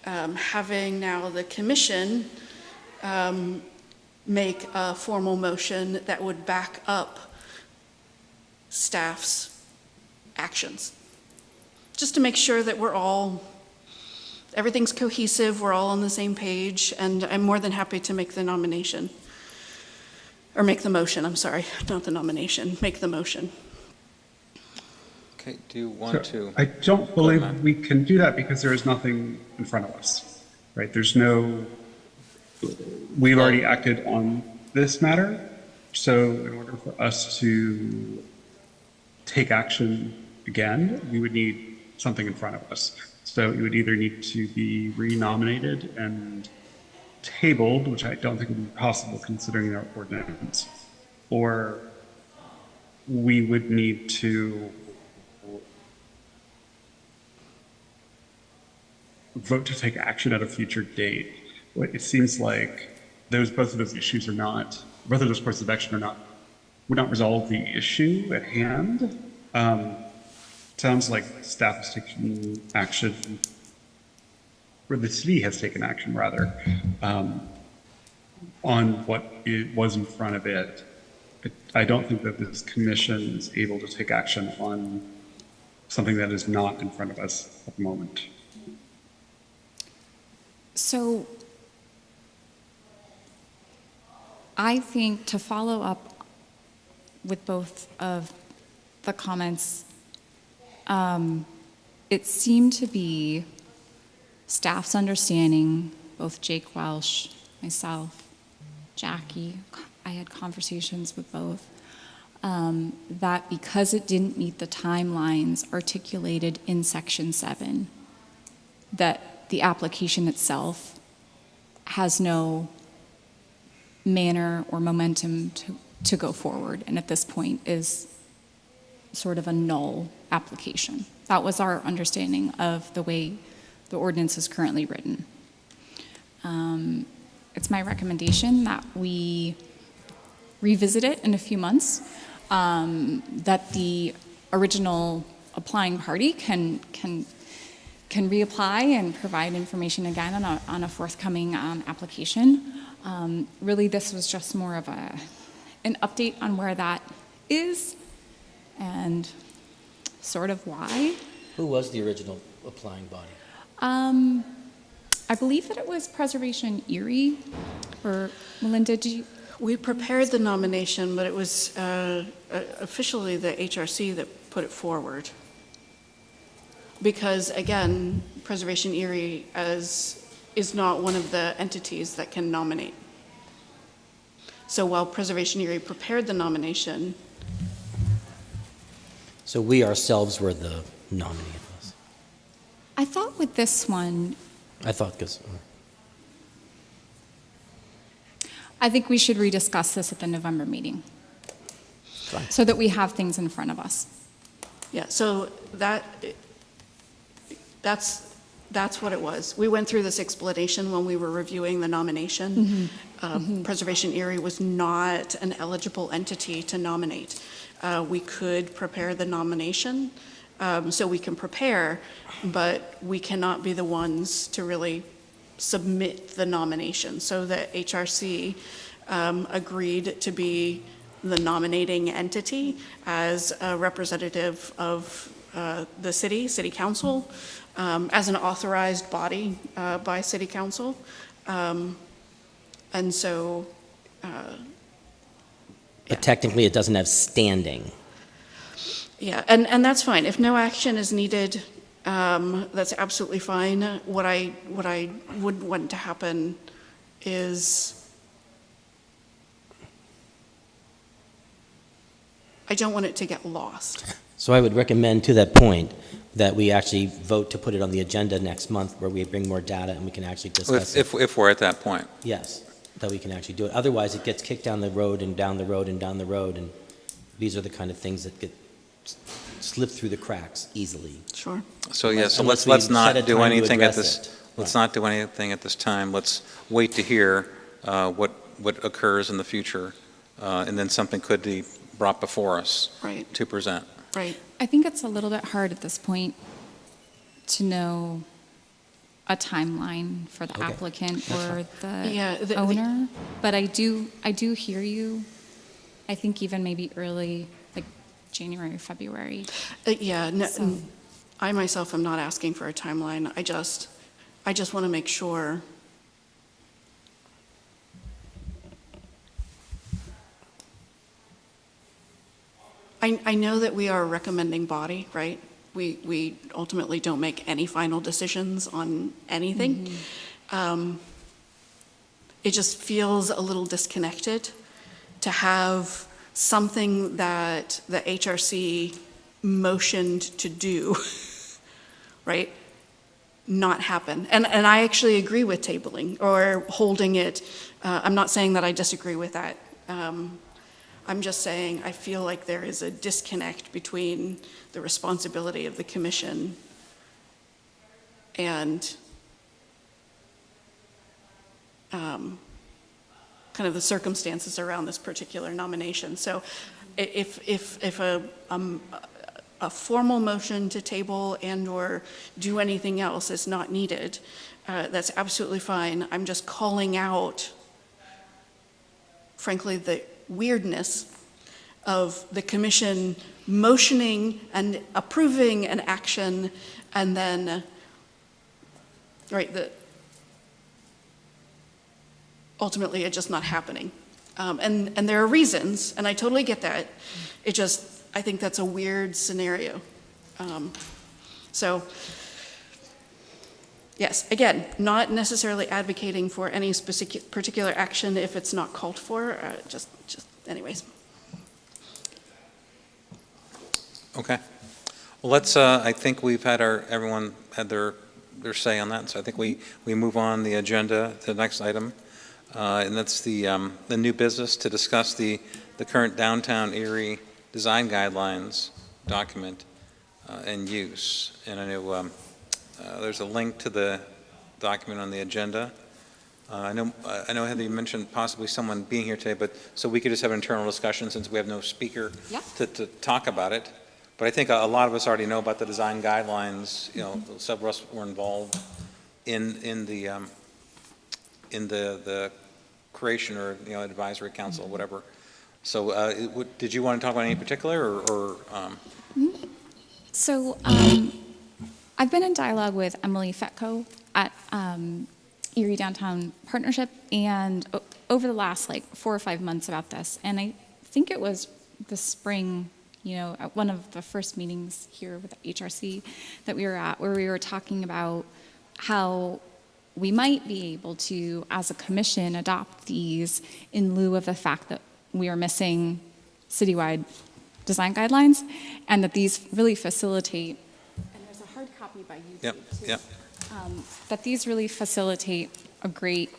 having now the commission make a formal motion that would back up staff's actions. Just to make sure that everything's cohesive, we're all on the same page, and I'm more than happy to make the nomination. Or make the motion, I'm sorry, not the nomination, make the motion. Okay, do you want So to? I don't Matt. believe we can do that because there is nothing in front of us, right? We've already acted on this matter. So in order for us to take action again, we would need something in front of us. So it would either need to be renominated and tabled, which I don't think would be possible considering our ordinance, or we would need to vote to take action at a future date. It seems like both of those issues are not, both of those courses of action would not resolve the issue at hand. Sounds like staff is taking action, or the city has taken action rather, on what it was in front of it. I don't think that this commission is able to take action on something that is not in front of us at the moment. So I think, to follow up with both of the comments, it seemed to be staff's understanding, both Jake Welsh, myself, Jackie, I had conversations with both, that because it didn't meet the timelines articulated in Section 7, that the application itself has no manner or momentum to go forward, and at this point is sort of a null application. That was our understanding of the way the ordinance is currently written. It's my recommendation that we revisit it in a few months, that the original applying party can reapply and provide information again on a forthcoming application. Really, this was just more of an update on where that is and sort of why. Who was the original applying body? I believe that it was Preservation Erie, or Melinda, did you? We prepared the nomination, but it was officially the HRC that put it forward. Because again, Preservation Erie, as is not one of the entities that can nominate. So while Preservation Erie prepared the nomination, So we ourselves were the nominee of this. I thought with this one, I thought, because, I think we should rediscuss this at the November meeting. Fine. So that we have things in front of us. yeah, so that's what it was. We went through this explanation when we were reviewing the nomination. Preservation Erie was not an eligible entity to nominate. We could prepare the nomination, so we can prepare, but we cannot be the ones to really submit the nomination. So the HRC agreed to be the nominating entity as a representative of the city council, as an authorized body by city council. And so, but technically it doesn't have standing. yeah, and that's fine. If no action is needed, that's absolutely fine. What I would want to happen is, I don't want it to get lost. So I would recommend, to that point, that we actually vote to put it on the agenda next month, where we bring more data and we can actually discuss it. If we're at that point. Yes, that we can actually do it. Otherwise, it gets kicked down the road and down the road and down the road, and these are the kind of things that get slipped through the cracks easily. Sure. So, yeah, so Unless let's we not set a do time to anything at address this, it. let's Right. not do anything at this time. Let's wait to hear what occurs in the future, and then something could be brought before us Right, to present. right. I think it's a little bit hard at this point to know a timeline for the Okay. applicant or Yeah, the owner, but I do hear you. I think even maybe early, like January, February. Yeah, no, So- I myself am not asking for a timeline. I just want to make sure. I know that we are a recommending body, right? We ultimately don't make any final decisions on anything. It just feels a little disconnected to have something that the HRC motioned to do, right, not happen. And I actually agree with tabling or holding it. I'm not saying that I disagree with that. I'm just saying I feel like there is a disconnect between the responsibility of the commission and kind of the circumstances around this particular nomination. So if a formal motion to table and/or do anything else is not needed, that's absolutely fine. I'm just calling out, frankly, the weirdness of the commission motioning and approving an action and then, right, ultimately it just not happening. And there are reasons, and I totally get that. It just, I think that's a weird scenario. So, yes, again, not necessarily advocating for any specific particular action if it's not called for, just anyways. Okay. Well, let's, I think we've had everyone had their say on that, so I think we move on the agenda to the next item. And that's the new business to discuss the current downtown Erie design guidelines document and use. And I know there's a link to the document on the agenda. I know Heather, you mentioned possibly someone being here today, but so we could just have an internal discussion since we have no speaker Yeah. to talk about it. But I think a lot of us already know about the design guidelines. You know, several of us were involved in the creation or, you know, advisory council, whatever. So did you want to talk about any particular or So I've been in dialogue with Emily Fetko at Erie Downtown Partnership and over the last 4 or 5 months about this. And I think it was the spring, you know, at one of the first meetings here with HRC that we were at, where we were talking about how we might be able to, as a commission, adopt these in lieu of the fact that we are missing citywide design guidelines, and that these really facilitate, and there's a hard copy by you, Yep, Dave, too, yep. that these really facilitate a great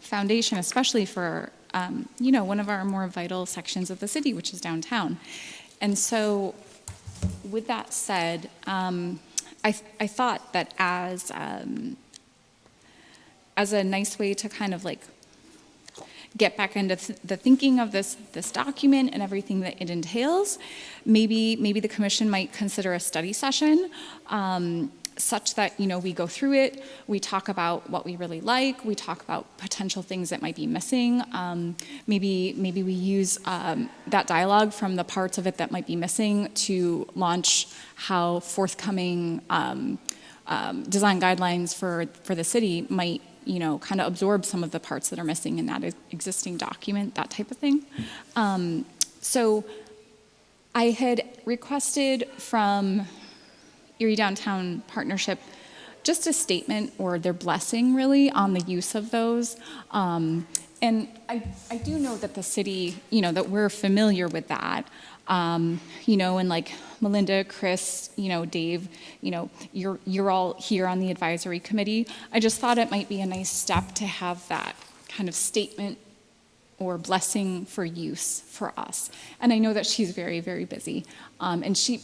foundation, especially for, one of our more vital sections of the city, which is downtown. And so, with that said, I thought that as a nice way to kind of like get back into the thinking of this document and everything that it entails, maybe the commission might consider a study session, such that, we go through it, we talk about what we really like, we talk about potential things that might be missing. Maybe we use that dialogue from the parts of it that might be missing to launch how forthcoming design guidelines for the city might, kind of absorb some of the parts that are missing in that existing document, that type of thing. So I had requested from Erie Downtown Partnership just a statement or their blessing really on the use of those. And I do know that the city, that we're familiar with that. And like Melinda, Chris, Dave, you're all here on the advisory committee. I just thought it might be a nice step to have that kind of statement or blessing for use for us. And I know that she's very, very busy. And she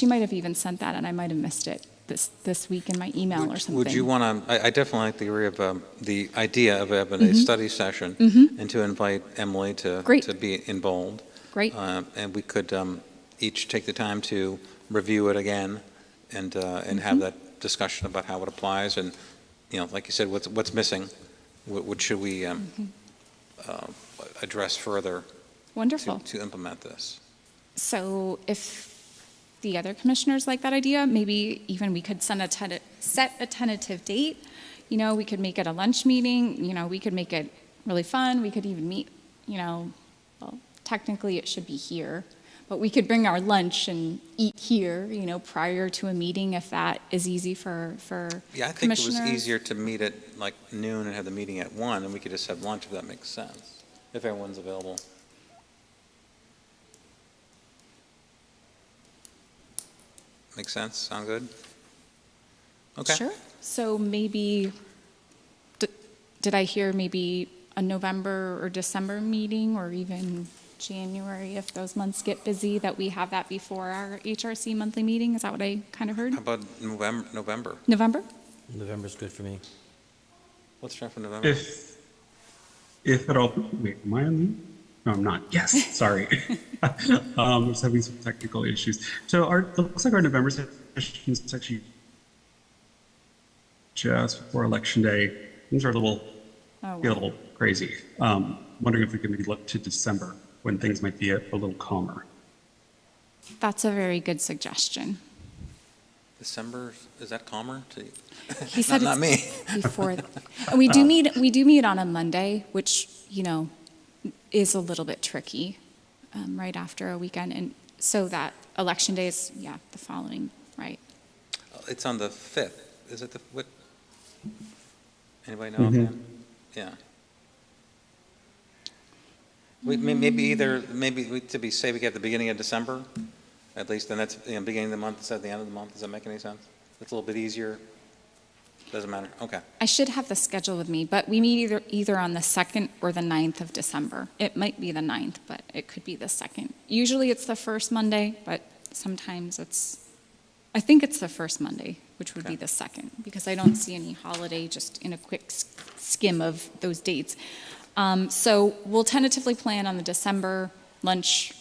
might have even sent that, and I might have missed it this week in my email or something. Would you want to, I definitely like the idea of having a study session and to invite Emily to be involved. Great. And we could each take the time to review it again and have that discussion about how it applies and, like you said, what's missing, what should we address further. Wonderful. To implement this. So if the other commissioners like that idea, maybe even we could set a tentative date. We could make it a lunch meeting. We could make it really fun. We could even meet, well, technically it should be here, but we could bring our lunch and eat here, prior to a meeting if that is easy for Yeah, I think it commissioners. was easier to meet at like noon and have the meeting at 1, and we could just have lunch if that makes sense, if everyone's available. Make sense? Sound good? Okay. Sure. So maybe, did I hear maybe a November or December meeting, or even January if those months get busy, that we have that before our HRC monthly meeting? Is that what I kind of heard? How about November? November? November's good for me. Let's try for November. If at all, wait, am I on mute? No, I'm not. Yes, sorry. I'm just having some technical issues. So it looks like our November session is actually just before Election Day. Things are get a little crazy. Wondering if we can maybe look to December when things might be a little calmer. That's a very good suggestion. December, is that calmer to you? He said Not me. before. And we do meet on a Monday, which, is a little bit tricky, right after a weekend. And so that Election Day is, the following, right? It's on the 5th. Is it what? Anybody know offhand? Yeah. Maybe to be safe, we get the beginning of December, at least, then that's, beginning of the month instead of the end of the month. Does that make any sense? It's a little bit easier. Doesn't matter. Okay. I should have the schedule with me, but we meet either on the 2nd or the 9th of December. It might be the 9th, but it could be the 2nd. Usually it's the first Monday, but sometimes I think it's the first Monday, which would be the 2nd, because I don't see any holiday just in a quick skim of those dates. So we'll tentatively plan on the December lunch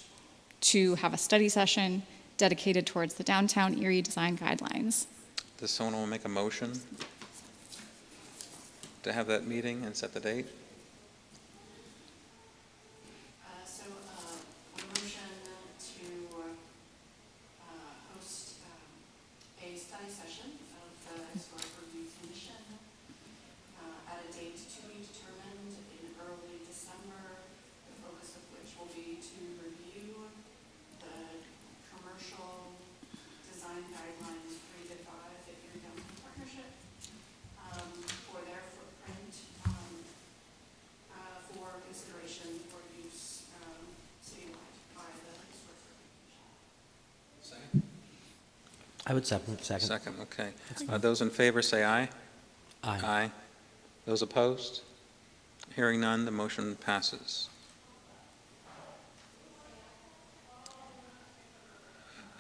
to have a study session dedicated towards the downtown Erie design guidelines. Does someone want to make a motion to have that meeting and set the date? So a motion to host a study session of the Historic Review Commission at a date to be determined in early December, the focus of which will be to review the commercial design guidelines 3 to 5 at your downtown partnership for their I would second. Second, okay. Those in favor say aye. Aye. Those opposed? Hearing none, the motion passes.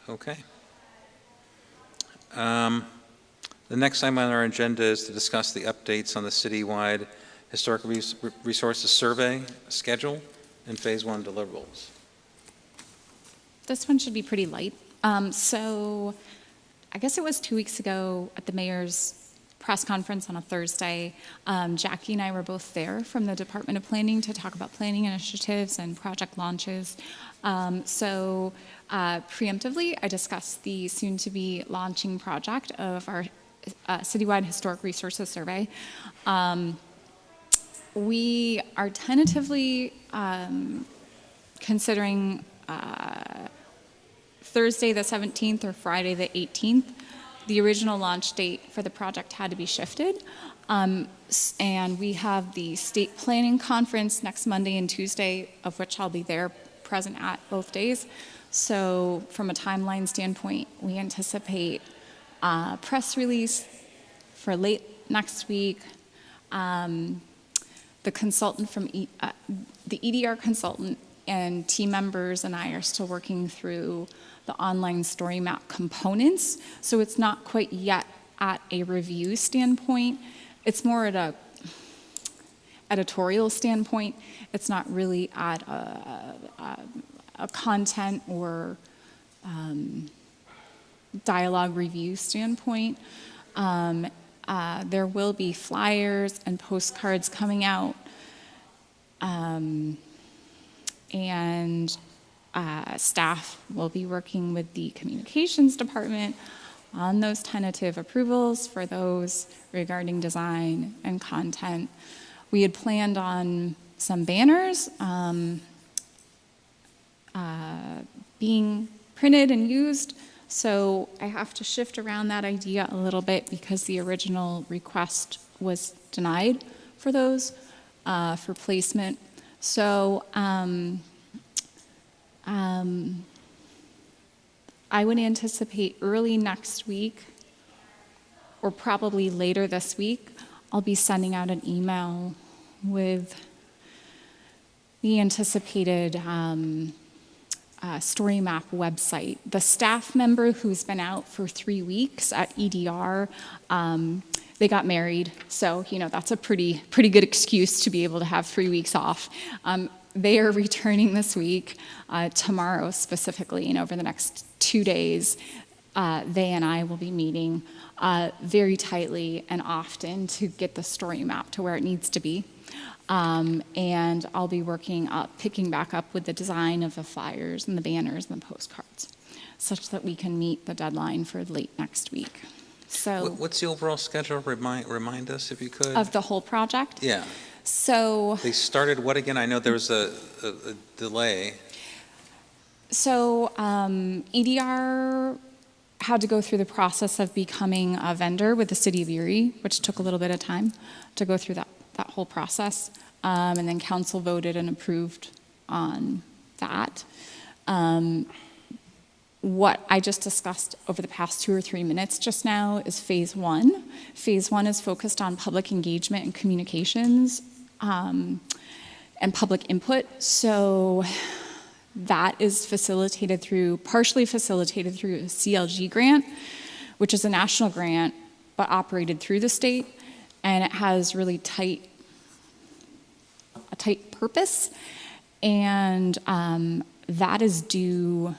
Okay. The next item on our agenda is to discuss the updates on the citywide historic resources survey schedule and phase 1 deliverables. This one should be pretty light. So I guess it was 2 weeks ago at the mayor's press conference on a Thursday. Jackie and I were both there from the Department of Planning to talk about planning initiatives and project launches. Preemptively, I discussed the soon-to-be launching project of our citywide historic resources survey. We are tentatively considering Thursday the 17th or Friday the 18th. The original launch date for the project had to be shifted. And we have the state planning conference next Monday and Tuesday, of which I'll be there present at both days. So from a timeline standpoint, we anticipate a press release for late next week. The consultant from the EDR consultant and team members and I are still working through the online story map components. So it's not quite yet at a review standpoint. It's more at a editorial standpoint. It's not really at a content or dialogue review standpoint. There will be flyers and postcards coming out. And staff will be working with the communications department on those tentative approvals for those regarding design and content. We had planned on some banners being printed and used, so I have to shift around that idea a little bit because the original request was denied for those for placement. So I would anticipate early next week, or probably later this week, I'll be sending out an email with the anticipated story map website. The staff member who's been out for 3 weeks at EDR, they got married, so that's a pretty good excuse to be able to have 3 weeks off. They are returning this week, tomorrow specifically, and over the next 2 days, they and I will be meeting very tightly and often to get the story map to where it needs to be. And I'll be picking back up with the design of the flyers and the banners and the postcards, such that we can meet the deadline for late next week. So, What's the overall schedule? Remind us if you could. Of the whole project? Yeah. So They started what again? I know there was a delay. So EDR had to go through the process of becoming a vendor with the city of Erie, which took a little bit of time to go through that whole process. And then council voted and approved on that. What I just discussed over the past 2 or 3 minutes just now is phase 1. Phase 1 is focused on public engagement and communications and public input. So that is partially facilitated through a CLG grant, which is a national grant, but operated through the state. And it has really a tight purpose. And that is due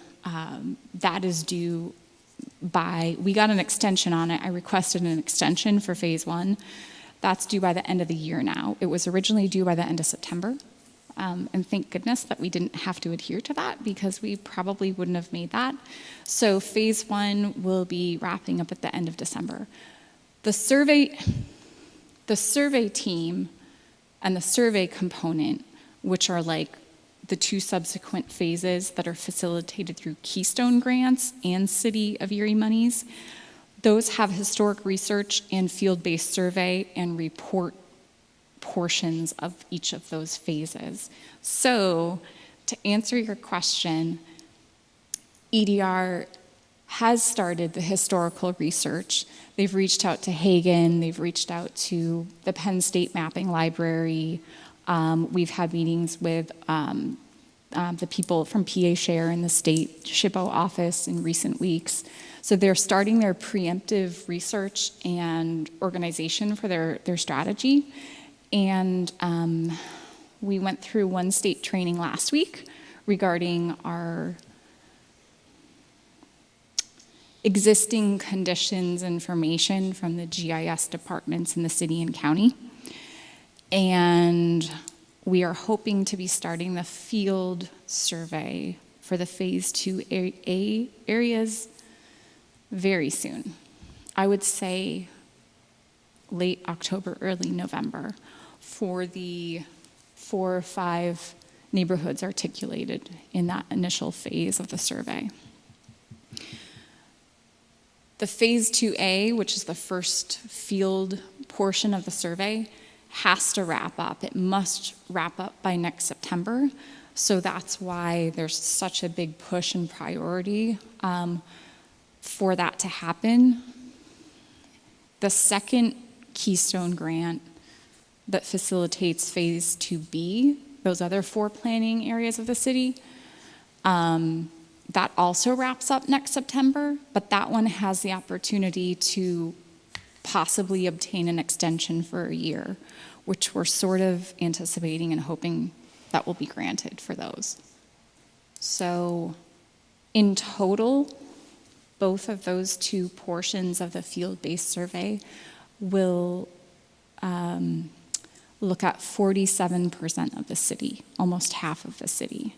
by, we got an extension on it. I requested an extension for phase 1. That's due by the end of the year now. It was originally due by the end of September. And thank goodness that we didn't have to adhere to that because we probably wouldn't have made that. So phase 1 will be wrapping up at the end of December. The survey team and the survey component, which are like the 2 subsequent phases that are facilitated through Keystone grants and City of Erie monies, those have historic research and field-based survey and report portions of each of those phases. So to answer your question, EDR has started the historical research. They've reached out to Hagen, they've reached out to the Penn State Mapping Library. We've had meetings with the people from PA Share and the state SHPO office in recent weeks. So they're starting their preemptive research and organization for their strategy. And we went through one state training last week regarding our existing conditions information from the GIS departments in the city and county. And we are hoping to be starting the field survey for the Phase 2A areas very soon. I would say late October, early November, for the 4 or 5 neighborhoods articulated in that initial phase of the survey. The Phase 2A, which is the first field portion of the survey, has to wrap up. It must wrap up by next September. So that's why there's such a big push and priority for that to happen. The second Keystone grant that facilitates Phase 2B, those other 4 planning areas of the city, that also wraps up next September, but that one has the opportunity to possibly obtain an extension for a year, which we're sort of anticipating and hoping that will be granted for those. So in total, both of those 2 portions of the field-based survey will look at 47% of the city, almost half of the city.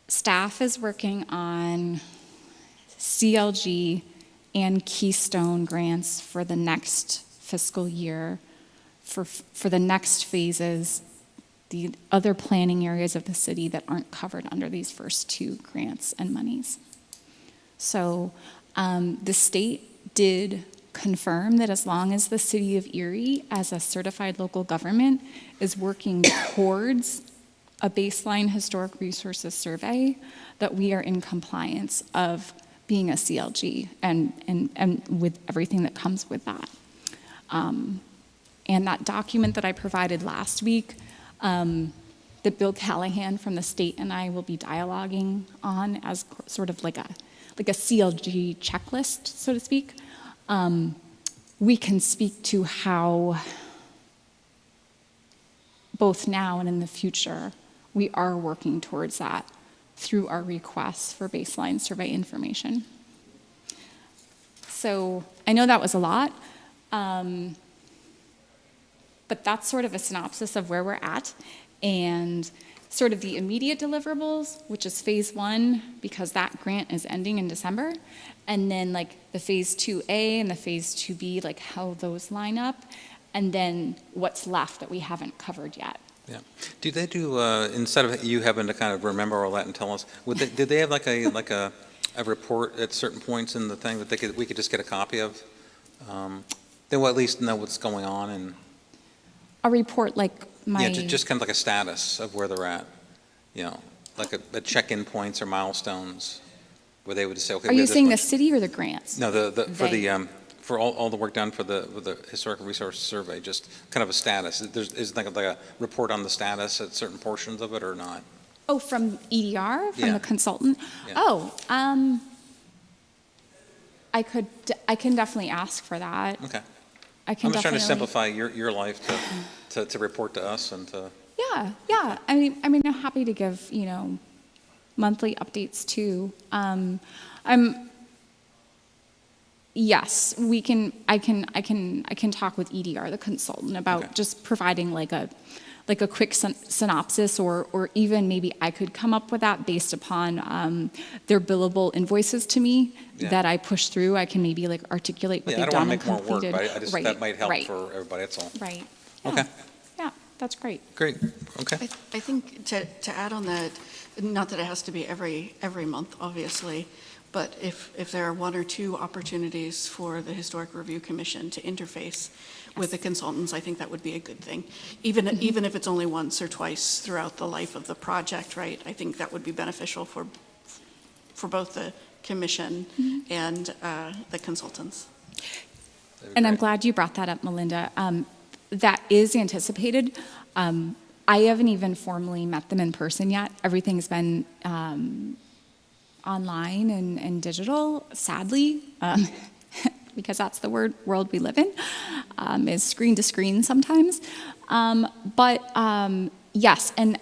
Staff is working on CLG and Keystone grants for the next fiscal year, for the next phases, the other planning areas of the city that aren't covered under these first 2 grants and monies. So the state did confirm that as long as the city of Erie, as a certified local government, is working towards a baseline historic resources survey, that we are in compliance of being a CLG and with everything that comes with that. And that document that I provided last week, that Bill Callahan from the state and I will be dialoguing on as sort of like a CLG checklist, so to speak, we can speak to how both now and in the future we are working towards that through our requests for baseline survey information. So I know that was a lot, but that's sort of a synopsis of where we're at, and sort of the immediate deliverables, which is Phase 1, because that grant is ending in December, and then like the Phase 2A and the Phase 2B, like how those line up, and then what's left that we haven't covered yet. Yeah. Do they do, instead of you having to kind of remember all that and tell us, did they have like a report at certain points in the thing that we could just get a copy of? Then we'll at least know what's going on and. A report like my... Yeah, just kind of like a status of where they're at, like a check-in points or milestones where they would say, okay. Are you saying the city or the grants? No, for all the work done for the historical resource survey, just kind of a status. Is like a report on the status at certain portions of it or not? Oh, from EDR, from Yeah. the consultant? Yeah. Oh, I can definitely ask for that. Okay. I can I'm just trying to definitely- simplify your life to report to us and to. Yeah. I mean, I'm happy to give, monthly updates too. Yes, I can talk with EDR, the consultant, about Okay. just providing like a quick synopsis, or even maybe I could come up with that based upon their billable invoices to me Yeah. that I push through. I can maybe like articulate what Yeah, I they've don't done want and to make more work, completed. but I just, Right, that might help right, for everybody, that's all. Right. Okay. Yeah, that's great. Great, okay. I think to add on that, not that it has to be every month, obviously, but if there are 1 or 2 opportunities for the Historic Review Commission to interface with the consultants, I think that would be a good thing. Even if it's only once or twice throughout the life of the project, right? I think that would be beneficial for both the commission and the consultants. And I'm glad you brought that up, Melinda. That is anticipated. I haven't even formally met them in person yet. Everything's been online and digital, sadly, because that's the world we live in, is screen to screen sometimes. Yes, and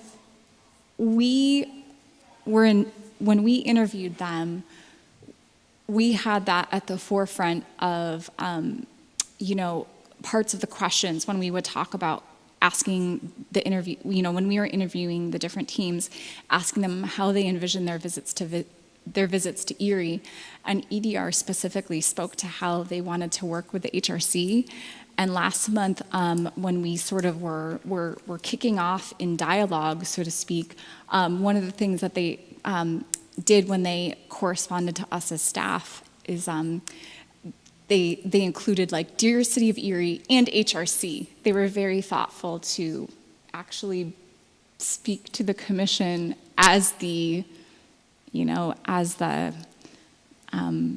when we interviewed them, we had that at the forefront of, parts of the questions when we would talk about asking the interview, when we were interviewing the different teams, asking them how they envision their visits to Erie. And EDR specifically spoke to how they wanted to work with the HRC. And last month, when we sort of were kicking off in dialogue, so to speak, one of the things that they did when they corresponded to us as staff is they included like Dear City of Erie and HRC. They were very thoughtful to actually speak to the commission as the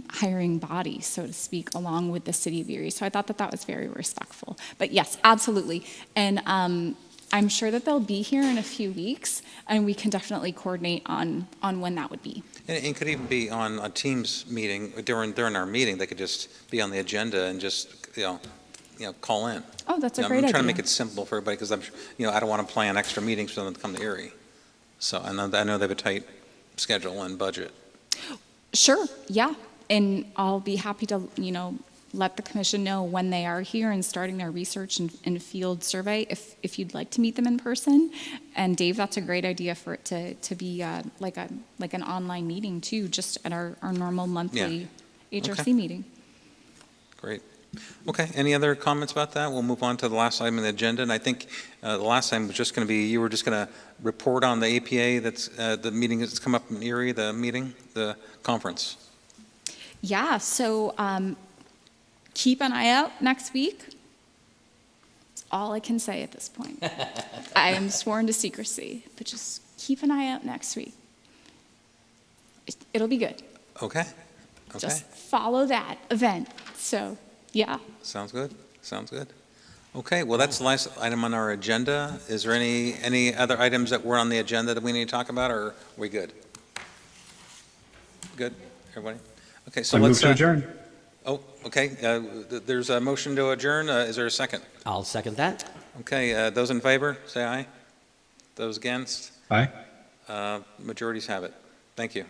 hiring body, so to speak, along with the City of Erie. So I thought that was very respectful. But yes, absolutely. And I'm sure that they'll be here in a few weeks, and we can definitely coordinate on when that would be. And it could even be on a Teams meeting, during our meeting, they could just be on the agenda and just, call in. Oh, that's a great I'm idea. trying to make it simple for everybody, because I don't want to plan extra meetings for them to come to Erie. So I know they have a tight schedule and budget. Sure, yeah. And I'll be happy to, let the commission know when they are here and starting their research and field survey if you'd like to meet them in person. And Dave, that's a great idea for it to be like an online meeting too, just at our normal monthly HRC Okay. meeting. Great. Okay, any other comments about that? We'll move on to the last item on the agenda. And I think the last time was just going to be, you were just going to report on the APA that's the meeting that's come up in Erie, the conference. Yeah, so keep an eye out next week. That's all I can say at this point. I am sworn to secrecy, but just keep an eye out next week. It'll be good. Okay. Just follow that event. So, yeah. Sounds good. Okay, well, that's the last item on our agenda. Is there any other items that were on the agenda that we need to talk about, or are we good? Good, everybody? Okay, so I move let's. to adjourn. Oh, okay, there's a motion to adjourn. Is there a second? I'll second that. Okay, those in favor, say aye. Those against? Aye. Majorities have it. Thank you.